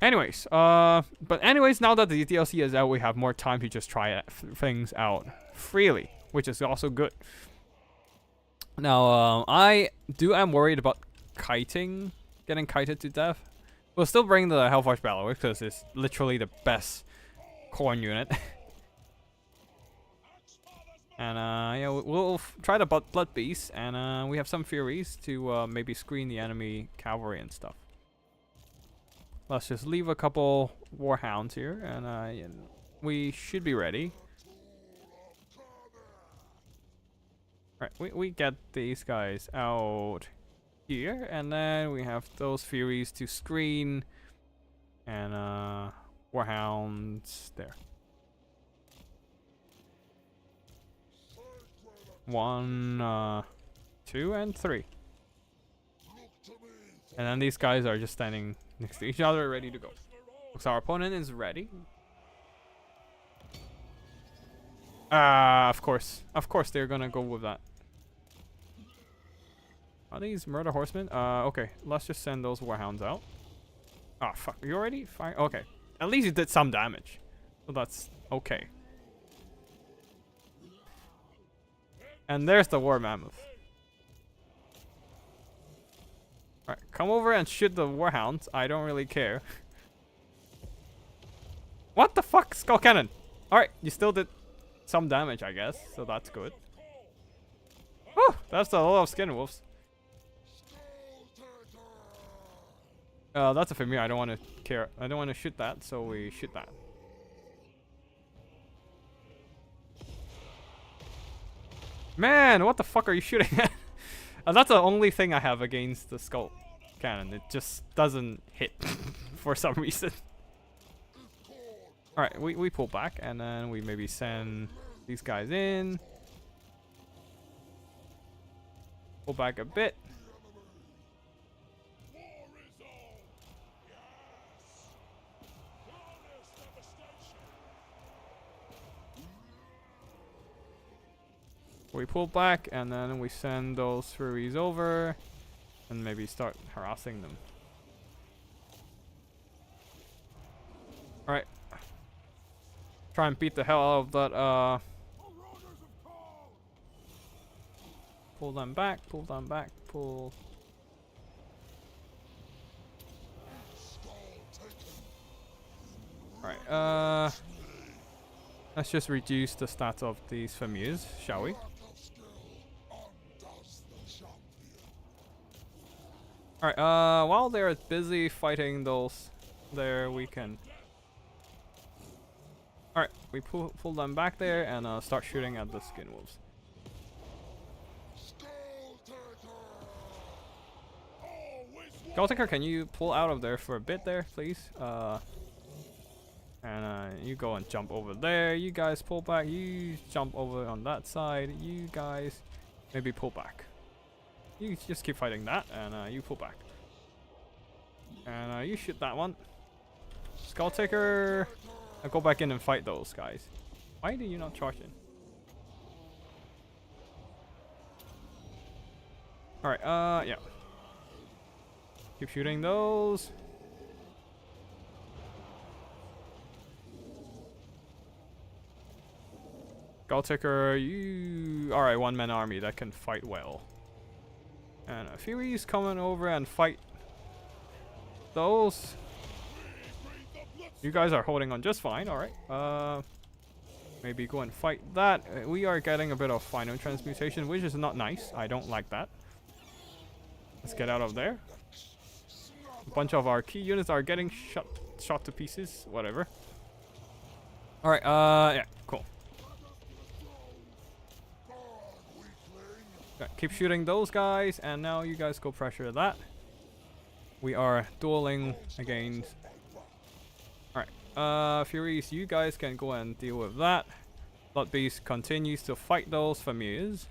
Anyways, now that the DLC is out, we have more time to just try things out freely, which is also good. Now, I am worried about getting kited to death. We'll still bring the Hellforge Battle because it's literally the best Khorne unit. And yeah, we'll try the Blood Beast, and we have some Furies to maybe screen the enemy cavalry and stuff. Let's just leave a couple Warhounds here, and we should be ready. Right, we get these guys out here, and then we have those Furies to screen, and Warhounds there. 1, 2, and 3. And then these guys are just standing next to each other, ready to go. Looks our opponent is ready. Of course they're gonna go with that. Are these murder horsemen? Okay, let's just send those warhounds out. Ah, fuck, are you already fire? Okay, at least you did some damage, so that's okay. And there's the war mammoth. Alright, come over and shoot the warhounds. I don't really care. What the fuck, skull cannon? Alright, you still did some damage, I guess, so that's good. Oh, that's a lot of skin wolves. That's a familiar. I don't want to care. I don't want to shoot that, so we shoot that. Man, what the fuck are you shooting at? That's the only thing I have against the skull cannon. It just doesn't hit for some reason. Alright, we pull back, and then we maybe send these guys in. Pull back a bit. We pull back, and then we send those Furies over, and maybe start harassing them. Alright. Try and beat the hell out of that, pull them back, pull them back, pull. Alright, let's just reduce the stats of these familiars, shall we? Alright, while they're busy fighting those there, we can... Alright, we pull them back there and start shooting at the skin wolves. Skulltaker, can you pull out of there for a bit there, please? And you go and jump over there. You guys pull back. You jump over on that side. You guys maybe pull back. You just keep fighting that, and you pull back. And you shoot that one. Skulltaker, go back in and fight those guys. Why did you not charge in? Alright, yeah. Keep shooting those. Ticker, you... Alright, one-man army that can fight well. And a Fury's coming over and fight those. You guys are holding on just fine, alright. Maybe go and fight that. We are getting a bit of final transmutation, which is not nice. I don't like that. Let's get out of there. A bunch of our key units are getting shot to pieces. Whatever. Alright, yeah, cool. Okay, keep shooting those guys, and now you guys go pressure that. We are dueling against... Alright, Furies, you guys can go and deal with that. Blood Beast continues to fight those familiars.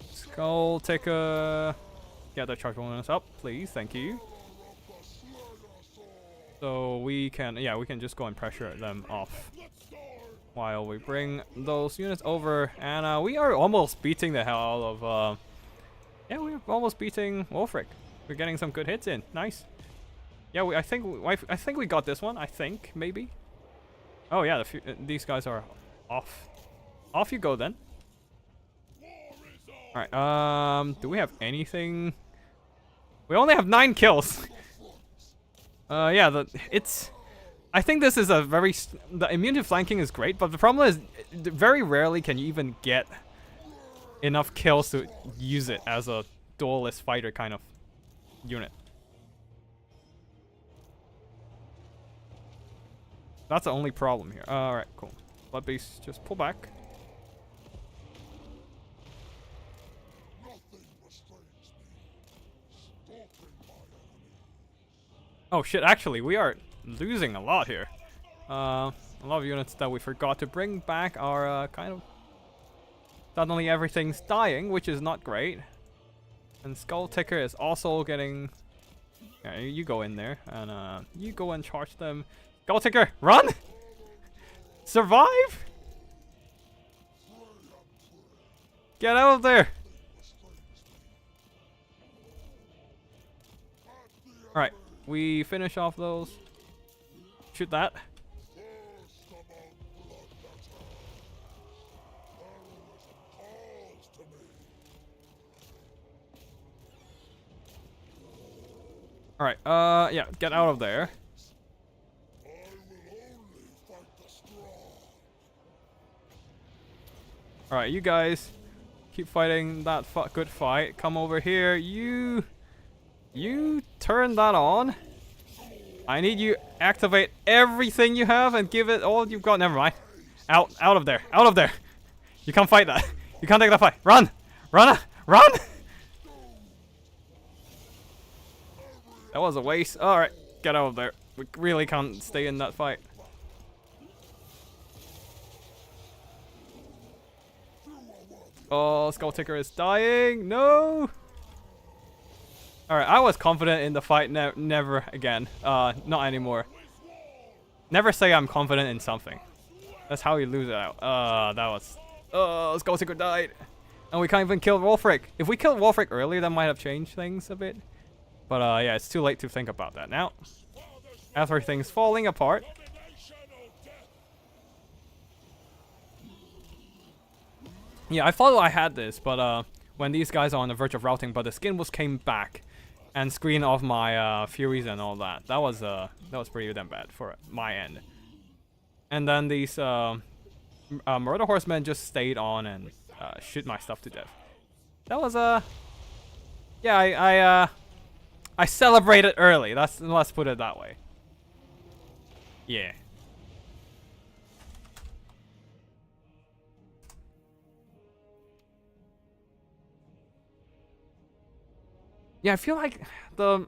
Skull Taker... Get the charge bonus up, please, thank you. So we can, yeah, we can just go and pressure them off. While we bring those units over, and we are almost beating the hell out of, yeah, we're almost beating Wolfric. We're getting some good hits in, nice. Yeah, I think we got this one, I think, maybe. Oh yeah, these guys are off. Off you go then. Alright, do we have anything? We only have 9 kills. Yeah, I think this is a very... The immune to flanking is great, but the problem is very rarely can you even get enough kills to use it as a duelist fighter kind of unit. That's the only problem here. Alright, cool. Blood Beast, just pull back. Oh shit, actually, we are losing a lot here. A lot of units that we forgot to bring back are kind of... Suddenly everything's dying, which is not great. And Skull Ticker is also getting... Yeah, you go in there, and you go and charge them. Skull Ticker, run! Survive! Get out of there! Alright. We finish off those. Shoot that. Alright, yeah, get out of there. Alright, you guys keep fighting that good fight. Come over here. You turn that on. I need you activate everything you have and give it all you've got. Never mind. Out of there. Out of there. You can't fight that. You can't take that fight. Run. Run. Run. That was a waste. Alright. Get out of there. We really can't stay in that fight. Oh, Skull Ticker is dying. No. Alright, I was confident in the fight. Never again. Not anymore. Never say I'm confident in something. That's how you lose it out. That was... Skull Ticker died. And we can't even kill Wolfric. If we killed Wolfric earlier, that might have changed things a bit. But yeah, it's too late to think about that now. Everything's falling apart. Yeah, I thought I had this, but when these guys are on the verge of routing, but the skin came back and screened off my Furies and all that. That was pretty damn bad for my end. And then these Murder Horsemen just stayed on and shoot my stuff to death. That was yeah, I celebrated early. Let's put it that way. Yeah. Yeah, I feel like the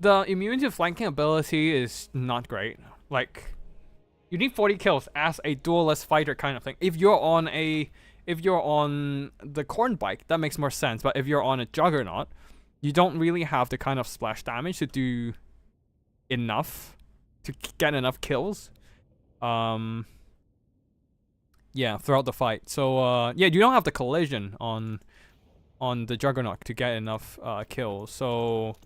immunity to flanking ability is not great. Like, you need 40 kills as a duelist fighter kind of thing. If you're on the Khorne bike, that makes more sense. But if you're on a Juggernaut, you don't really have the kind of splash damage to do enough to get enough kills. Yeah, throughout the fight. So yeah, you don't have the collision on the Juggernaut to get enough kills. So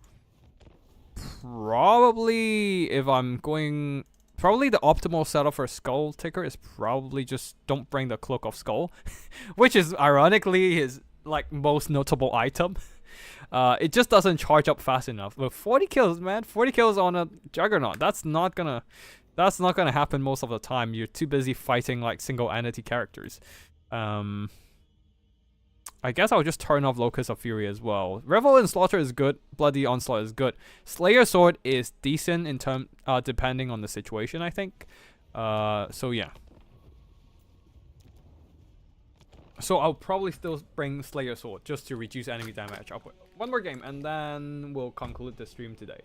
probably if I'm going, probably the optimal setup for Skull Ticker is probably just don't bring the Cloak of Skull, which is ironically his like most notable item. It just doesn't charge up fast enough. But 40 kills, man, 40 kills on a Juggernaut. That's not gonna happen most of the time. You're too busy fighting like single entity characters. I guess I'll just turn off Locust of Fury as well. Revel and Slaughter is good. Bloody Onslaught is good. Slayer Sword is decent in depending on the situation, I think. So yeah. So I'll probably still bring Slayer Sword just to reduce enemy damage. I'll put one more game and then we'll conclude the stream today.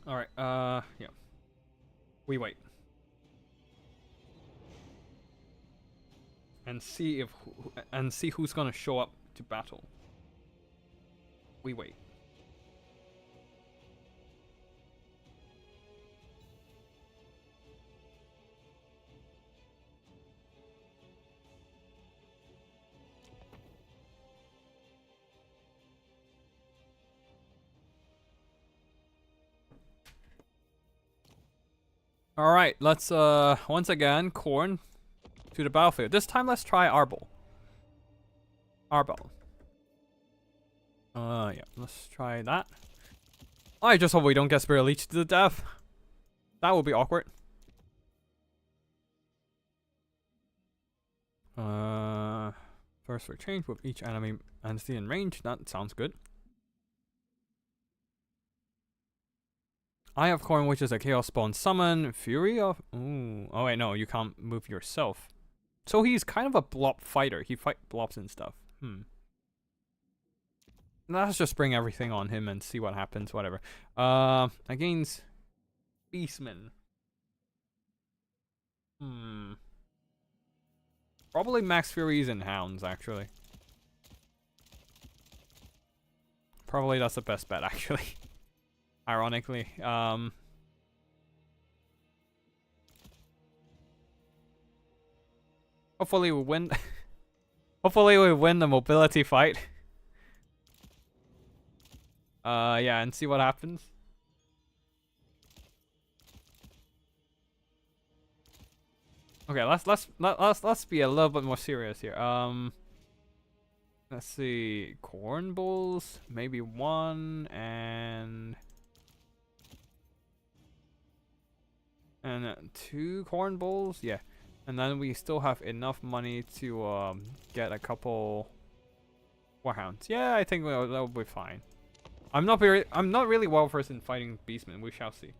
Alright, yeah. We wait. And see who's gonna show up to battle. We wait. Alright, let's once again Khorne to the battlefield. This time let's try Arbol. Yeah, let's try that. I just hope we don't get Spirit Leech to the death. That would be awkward. First for change with each enemy entity in range. That sounds good. Eye of Khorne, which is a Chaos Spawn summon. Fury of... Ooh. Oh wait, no, you can't move yourself. So he's kind of a blob fighter. He fight blobs and stuff. Let's just bring everything on him and see what happens, whatever. Against Beastmen. Probably Max Furies and Hounds, actually. Probably that's the best bet, actually. Ironically. Hopefully we win. Hopefully we win the mobility fight. Yeah, and see what happens. Okay, let's be a little bit more serious here. Let's see, Corn Bulls, maybe one, and two Corn Bulls, yeah. And then we still have enough money to get a couple Warhounds. Yeah, I think that'll be fine. I'm not really well versed in fighting Beastmen. We shall see.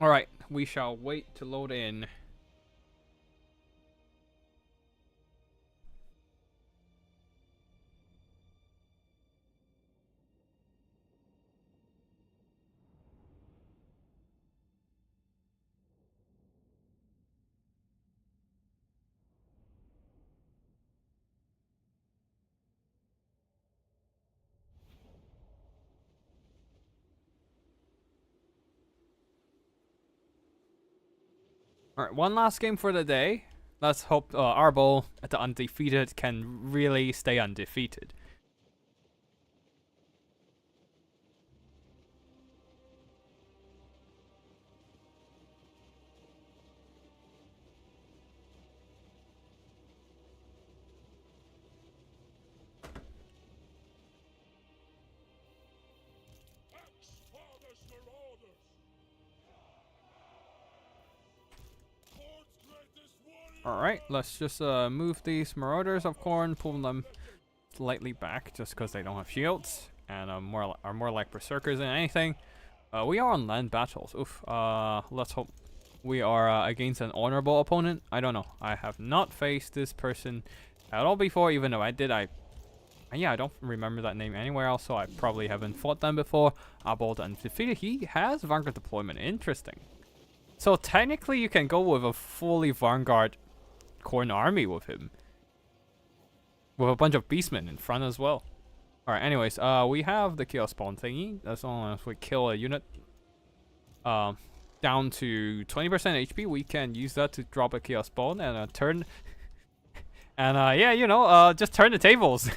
Alright, we shall wait to load in. Alright, one last game for the day. Let's hope Arbol at the undefeated can really stay undefeated. Khorne's greatest warrior! Alright, let's just move these Marauders of Khorne, pull them slightly back just because they don't have shields and are more like berserkers than anything. We are on land battles. Oof. Let's hope we are against an honorable opponent. I don't know. I have not faced this person at all before, even though I did. Yeah, I don't remember that name anywhere else, so I probably haven't fought them before. Abold and defeated. He has Vanguard deployment. Interesting. So technically, you can go with a fully Vanguard Khorne army with him, with a bunch of beastmen in front as well. All right. Anyways, we have the chaos spawn thingy. As long as we kill a unit, down to 20% HP, we can use that to drop a chaos spawn and turn. And yeah, you know, just turn the tables.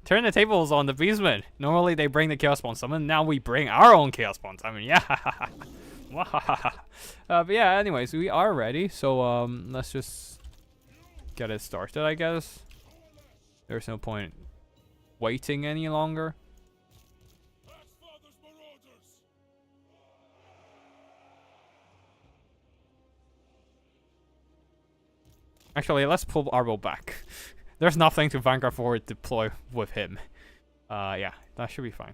Turn the tables on the beastmen. Normally they bring the chaos spawn summon. Now we bring our own chaos spawn summon. Yeah. But yeah. Anyways, we are ready. So let's just get it started, I guess. There's no point waiting any longer. Actually, let's pull Arbo back. There's nothing to Vanguard forward deploy with him. Yeah, that should be fine.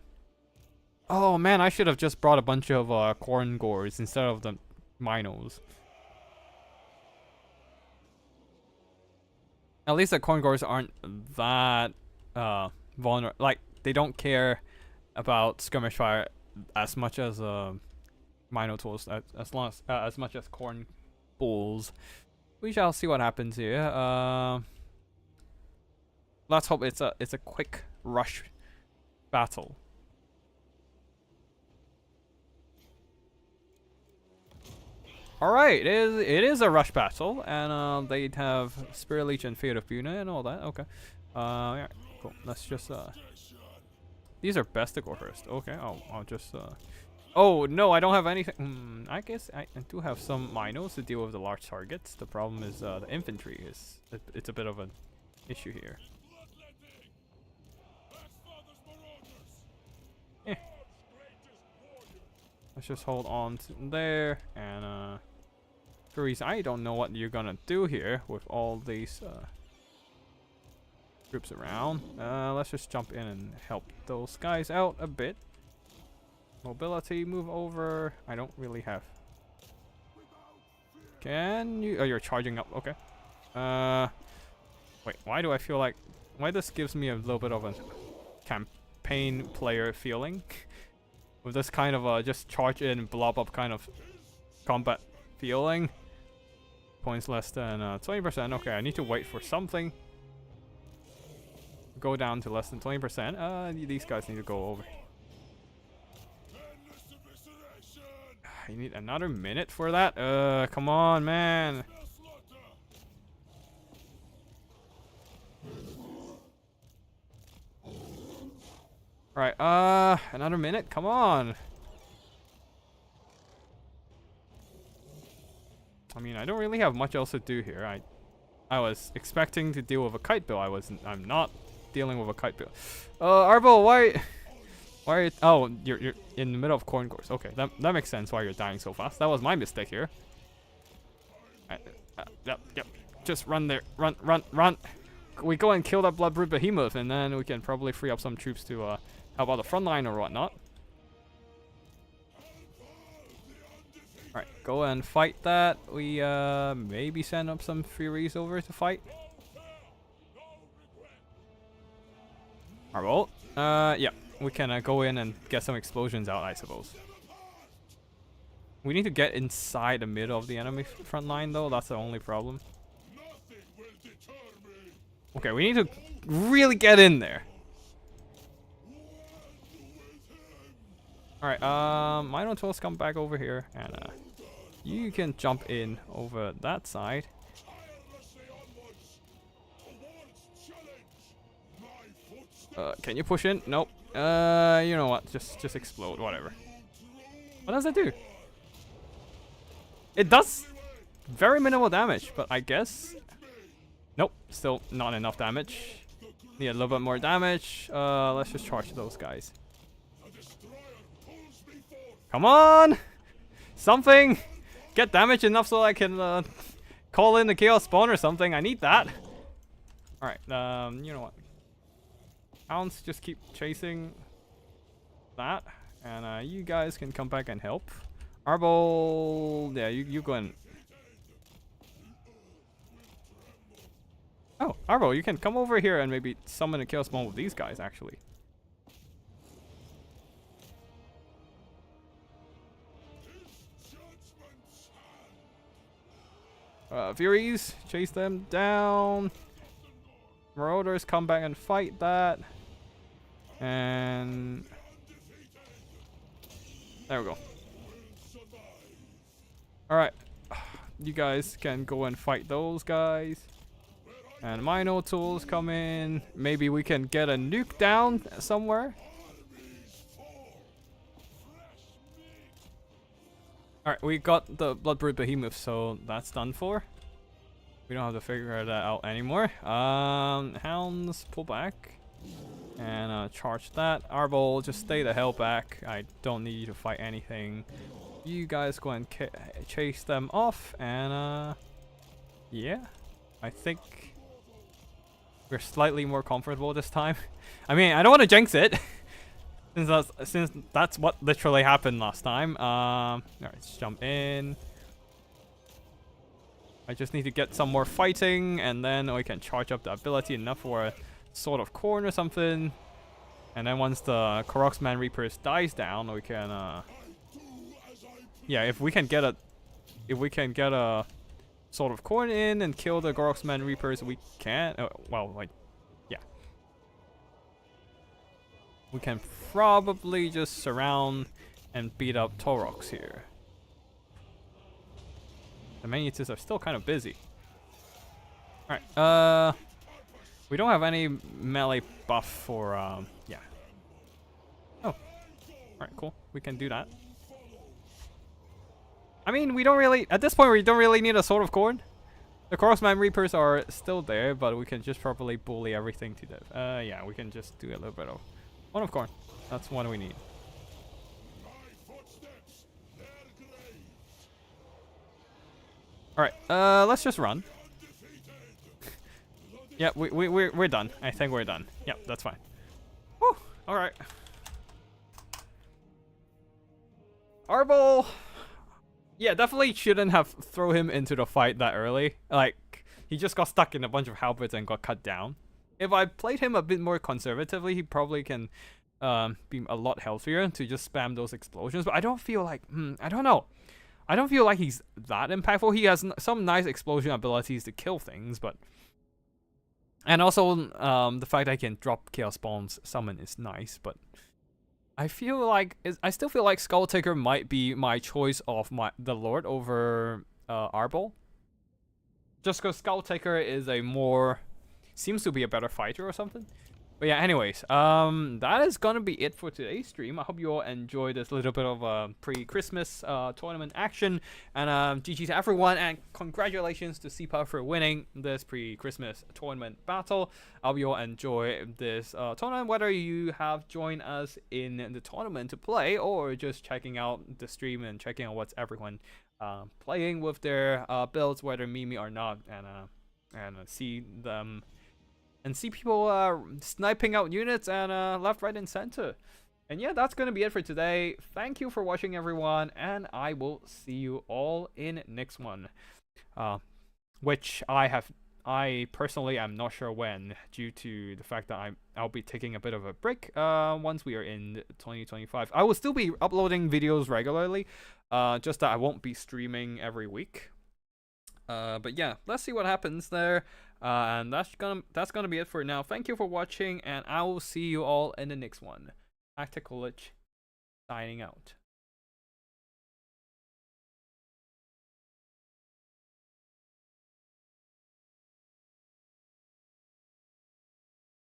Oh man, I should have just brought a bunch of Khorne Gores instead of the Minos. At least the Khorne Gores aren't that vulnerable. Like, they don't care about skirmish fire as much as Minotaurs, as much as Khorne Bulls. We shall see what happens here. Let's hope it's a quick rush battle. All right, it is a rush battle, and they have Spirit Leech and Fate of Buna and all that. Okay, yeah, cool. Let's just these are best to go first. Okay, I'll just oh no, I don't have anything. I guess I do have some Minos to deal with the large targets. The problem is the infantry is it's a bit of an issue here. Eh. Let's just hold on to there and Therese, I don't know what you're gonna do here with all these groups around. Let's just jump in and help those guys out a bit. Mobility, move over. I don't really have. Can you? Oh, you're charging up. Okay. Wait. Why do I feel like? Why this gives me a little bit of a campaign player feeling, with this kind of just charge in, blob up kind of combat feeling. Points less than 20%. Okay, I need to wait for something. Go down to less than 20%. These guys need to go over. You need another minute for that? Come on, man. Alright, another minute? Come on. I mean, I don't really have much else to do here. I was expecting to deal with a kite bill. I'm not dealing with a kite bill. Arbo, why are you? Oh, you're in the middle of Khorne Gores. Okay, that makes sense why you're dying so fast. That was my mistake here. Yep. Just run there. Run. We go and kill that Bloodbrood Behemoth, and then we can probably free up some troops to help out the front line or whatnot. Alright, go and fight that. We maybe send up some Furies over to fight. Alright, yeah. We can go in and get some explosions out, I suppose. We need to get inside the middle of the enemy front line, though. That's the only problem. Okay, we need to really get in there. Alright, Minotaurs come back over here, and you can jump in over that side. Can you push in? Nope. You know what? Just explode, whatever. What does it do? It does very minimal damage, but I guess... Nope, still not enough damage. Need a little bit more damage. Let's just charge those guys. Come on! Something! Get damage enough so I can call in the chaos spawn or something. I need that. All right. You know what? Hounds just keep chasing that, and you guys can come back and help. Arbol, yeah, you go and. Oh, Arbol, you can come over here and maybe summon a chaos spawn with these guys actually. Furies, chase them down. Marauders, come back and fight that. And there we go. Alright. You guys can go and fight those guys. And Mino tools come in. Maybe we can get a nuke down somewhere. Alright, we got the Bloodbrood Behemoth, so that's done for. We don't have to figure that out anymore. Hounds, pull back. And charge that. Arbol, just stay the hell back. I don't need you to fight anything. You guys go and chase them off. And yeah. I think we're slightly more comfortable this time. I mean, I don't want to jinx it. Since that's what literally happened last time. Alright, let's jump in. I just need to get some more fighting, and then we can charge up the ability enough for a Sword of Khorne or something. And then once the Khorne Reapers dies down, we can yeah, if we can get a Sword of Khorne in and kill the Khorne Reapers, we can well, like, yeah. We can probably just surround and beat up Taurox here. The Manuses are still kind of busy. Alright, we don't have any melee buff for, yeah. Oh. Alright, cool. We can do that. I mean, we don't really, at this point, we don't really need a Sword of Khorne. The Khorne Reapers are still there, but we can just probably bully everything to death. Yeah, we can just do a little bit of One of Khorne. That's one we need. Alright, let's just run. Yeah, we're done. I think we're done. Yeah, that's fine. Whew, alright. Arbol! Yeah, definitely shouldn't have thrown him into the fight that early. Like, he just got stuck in a bunch of halberds and got cut down. If I played him a bit more conservatively, he probably can be a lot healthier to just spam those explosions. But I don't feel like, I don't know. I don't feel like he's that impactful. He has some nice explosion abilities to kill things, but... And also, the fact that I can drop Chaos Bombs summon is nice, but... I feel like... I still feel like Skulltaker might be my choice of the Lord over Arbol. Just because Skulltaker is a more... Seems to be a better fighter or something. But yeah, anyways, that is gonna be it for today's stream. I hope you all enjoyed this little bit of pre-Christmas tournament action. And GG to everyone, and congratulations to CPA for winning this pre-Christmas tournament battle. I hope you all enjoy this tournament, whether you have joined us in the tournament to play, or just checking out the stream and checking out what's everyone playing with their builds, whether Mimi or not, and see them. And see people sniping out units and left, right, and center. And yeah, that's going to be it for today. Thank you for watching, everyone. And I will see you all in next one. Which I personally am not sure when, due to the fact that I'll be taking a bit of a break once we are in 2025. I will still be uploading videos regularly. Just that I won't be streaming every week. But yeah, let's see what happens there. And that's gonna be it for now. Thank you for watching, and I will see you all in the next one. Tactical signing out.